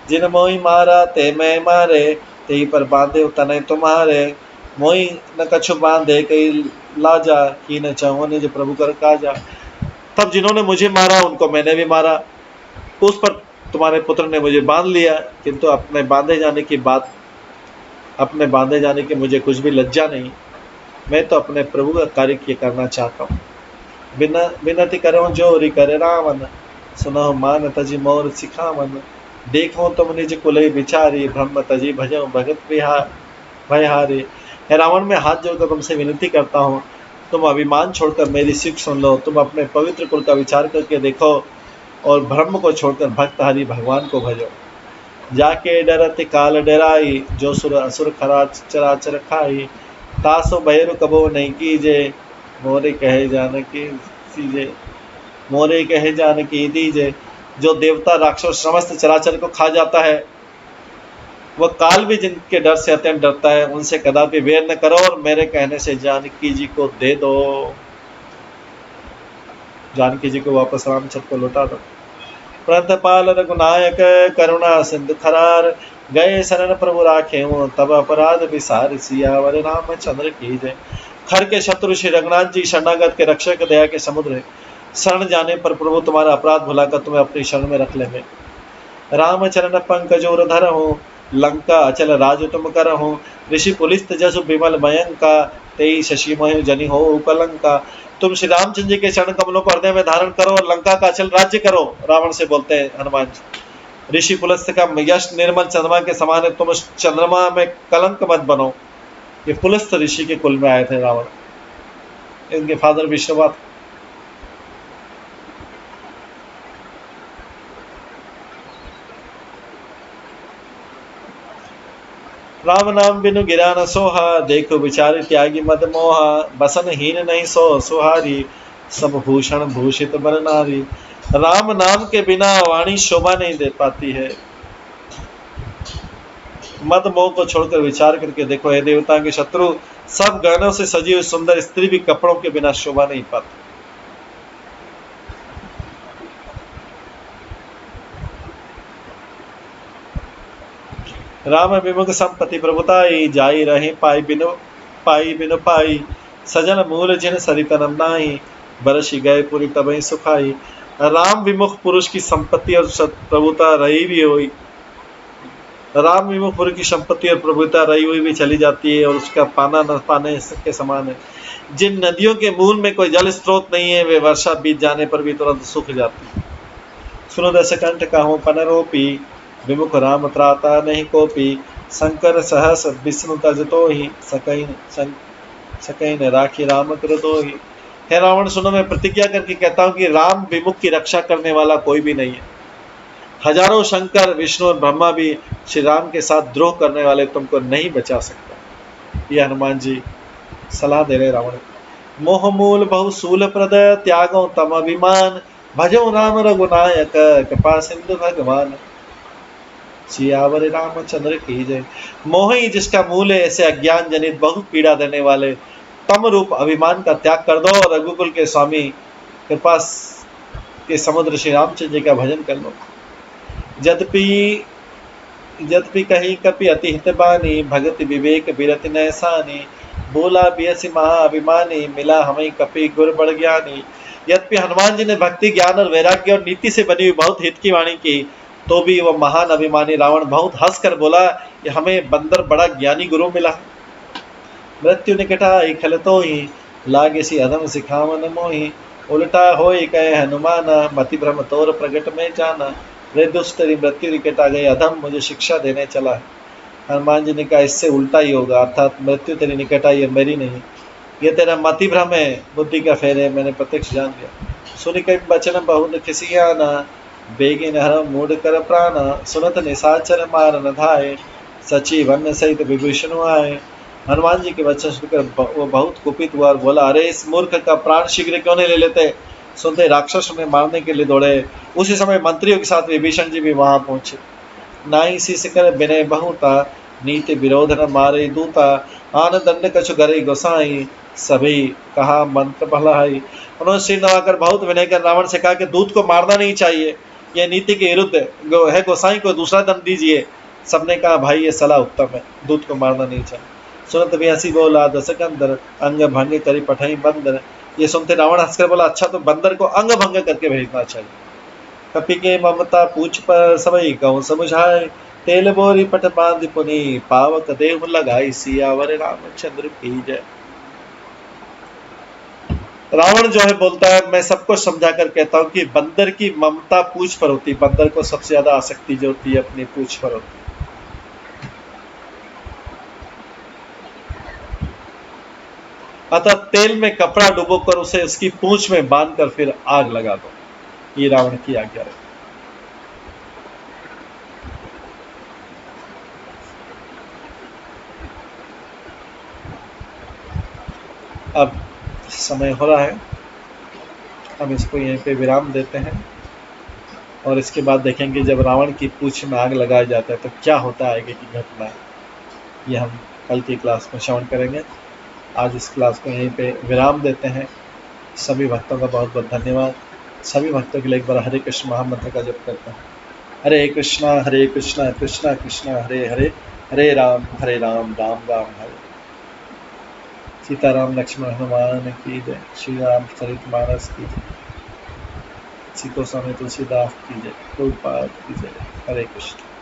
जिन मोहि मारा ते मैं मारे ते पर बांधे तने तुम्हारे मोहि न कछु बांधे कई लाजा की न चाहो निज प्रभु कर काजा। तब जिन्होंने मुझे मारा उनको मैंने भी मारा, उस पर तुम्हारे पुत्र ने मुझे बांध लिया, किंतु अपने बांधे जाने की मुझे कुछ भी लज्जा नहीं। मैं तो अपने प्रभु का कार्य किए करना चाहता हूँ। विनती करो जोरी करे रावण सुनो मान तजी मोर सिखावन। देखो तुम निज कुलई बिचारी ब्रह्म तजी भजो भगत भयहारी। हे रावण, मैं हाथ जोड़कर तुमसे विनती करता हूँ, तुम अभिमान छोड़कर मेरी सीख सुन लो। तुम अपने पवित्र कुल का विचार करके देखो और ब्रह्म को छोड़कर भक्त हरि भगवान को भजो। जाके डरत काल डराई जो सुर असुर खरा चराचर खाई तासो भैरु कबो नहीं कीजे मोरे कहे जानकी सीजे मोरे कहे जानकी दीजे। जो देवता राक्षस समस्त चराचर को खा जाता है, वह काल भी जिनके डर से अत्यंत डरता है, उनसे कदापि वेर न करो और मेरे कहने से जानकी जी को दे दो। जानकी जी को वापस रामचंद्र को लौटा दो। प्रतपाल रघुनायक करुणा सिंधु खरार, गए शरण प्रभु राखे तब अपराध विसार, सियावर रामचंद्र की जय। खर के शत्रु श्री रघुनाथ जी शरणागत के रक्षक दया के समुद्र, शरण जाने पर प्रभु तुम्हारा अपराध भुलाकर तुम्हें अपनी शरण में रख लेंगे। रामचरण पंकजोर धर हो, लंका अचल राज तुम कर हो। ऋषि पुलिस जसु विमल मयंका, तेई शशि मोहि जनि हो कलंका। तुम श्री रामचंद्र जी के चरण कमलों को हृदय में धारण करो और लंका का अचल राज्य करो। रावण से बोलते हैं हनुमान जी। ऋषि पुलस्त्य का यश निर्मल चंद्रमा के समान है, तुम उस चंद्रमा में कलंक मत बनो। ये पुलस्त्य ऋषि के कुल में आए थे रावण, इनके फादर विष्णुवाद। राम नाम बिनु गिरा न सोहा, देखो विचार त्यागी मद मोहा। बसन हीन नहीं सो सुहारी, सब भूषण भूषित बर नारी। राम नाम के बिना वाणी शोभा नहीं दे पाती है। मद मोह को छोड़कर विचार करके देखो, हे देवता के शत्रु, सब गहनों से सजी हुई सुंदर स्त्री भी कपड़ों के बिना शोभा नहीं पाती। राम विमुख संपत्ति प्रभुताई, जाई रहे पाई बिनु पाई। सजन मूल जिन सरितनम नाई, बरसी गए पूरी तबई सुखाई। राम विमुख पुरुष की संपत्ति और प्रभुता रही भी हुई, राम विमुख पुरुष की संपत्ति और प्रभुता रही हुई भी चली जाती है और उसका पाना न पाने के समान है। जिन नदियों के मूल में कोई जल स्रोत नहीं है, वे वर्षा बीत जाने पर भी तुरंत सूख जाती है। सुनो दस कंठ कहूँ पनरोपी, विमुख राम त्राता नहीं कोपी। शंकर सहस विष्णु तजतो ही, सकैन राखी राम कृतो ही। हे रावण सुनो, मैं प्रतिज्ञा करके कहता हूँ कि राम विमुख की रक्षा करने वाला कोई भी नहीं है। हजारों शंकर विष्णु और ब्रह्मा भी श्री राम के साथ द्रोह करने वाले तुमको नहीं बचा सकता। ये हनुमान जी सलाह दे रहे रावण। मोह मूल बहुसूल प्रद, त्यागो तम अभिमान। भजो राम रघुनायक, कृपा सिंधु भगवान। सियावर रामचंद्र की जय। मोह ही जिसका मूल है, ऐसे अज्ञान जनित बहुत पीड़ा देने वाले तम रूप अभिमान का त्याग कर दो और रघुकुल के स्वामी कृपा के समुद्र श्री रामचंद्र जी का भजन कर लो। यद्यपि कहीं कपि अति हितबानी, भगति विवेक बिरति नैसानी। बोला बियसी महाअभिमानी, मिला हमें कपि गुर बड़ ज्ञानी। यद्यपि हनुमान जी ने भक्ति ज्ञान और वैराग्य और नीति से बनी हुई बहुत हित की वाणी की, तो भी वह महान अभिमानी रावण बहुत हंस कर बोला कि हमें बंदर बड़ा ज्ञानी गुरु मिला। मृत्यु निकटाई खलतो ही, लागे सी अधम सिखावन मोही। उल्टा होई कहे हनुमाना, मति भ्रम तोर प्रगट में जाना। रे दुष्ट तेरी मृत्यु निकट आ गई, अधम मुझे शिक्षा देने चला है। हनुमान जी ने कहा इससे उल्टा ही होगा, अर्थात मृत्यु तेरी निकट आई है, मेरी नहीं। ये तेरा मति भ्रम है, बुद्धि का फेर है, मैंने प्रत्यक्ष जान लिया। सुनि कई बचन बहुत खिसियाना, बेगिन हर मूड कर प्राणा। सुनत निशाचर मार न धाये, सची वन सहित विभीषण आए। हनुमान जी के वचन सुनकर वो बहुत कुपित हुआ और बोला, अरे इस मूर्ख का प्राण शीघ्र क्यों नहीं ले लेते। सुनते राक्षस में मारने के लिए दौड़े। उसी समय मंत्रियों के साथ विभीषण जी भी वहां पहुंचे। नाई शीस कर विनय बहुता, नीति विरोध न मारे दूता। आन दंड कछु गरे गोसाई, सभी कहा मंत्र भलाई। उन्होंने सिर नवाकर बहुत विनय कर रावण से कहा कि दूत को मारना नहीं चाहिए, यह नीति के विरुद्ध है, गोसाई को दूसरा दंड दीजिए। सबने कहा भाई ये सलाह उत्तम है, दूत को मारना नहीं चाहिए। सुनत भी हंसी बोला दशकंदर, अंग भंग करी पठाई बंदर। ये सुनते रावण हंसकर बोला, अच्छा तो बंदर को अंग भंग करके भेजना चाहिए। कपि के ममता पूछ पर सबई कहूँ समझाए, तेल बोरी पट बांध पुनी, पावक देव लगाई। सियावर रामचंद्र की जय। रावण जो है बोलता है, मैं सबको समझा कर कहता हूँ कि बंदर की ममता पूछ पर होती, बंदर को सबसे ज्यादा आसक्ति जो होती है अपनी पूछ पर होती है। अतः तेल में कपड़ा डुबोकर उसे उसकी पूंछ में बांधकर फिर आग लगा दो, ये रावण की आज्ञा है। अब समय हो रहा है, हम इसको यहीं पे विराम देते हैं। और इसके बाद देखेंगे जब रावण की पूंछ में आग लगाया जाता है तो क्या होता है आगे की घटना, ये हम कल की क्लास में श्रवण करेंगे। आज इस क्लास को यहीं पे विराम देते हैं। सभी भक्तों का बहुत बहुत धन्यवाद। सभी भक्तों के लिए एक बार हरे कृष्ण महामंत्र का जप करते हैं। हरे कृष्णा कृष्णा कृष्णा हरे हरे, हरे राम राम राम हरे। सीताराम लक्ष्मण हनुमान की जय। श्री राम चरित मानस की जय। सीतो समय तुलसीदास की जय। प्रभुपाद की जय। हरे कृष्ण।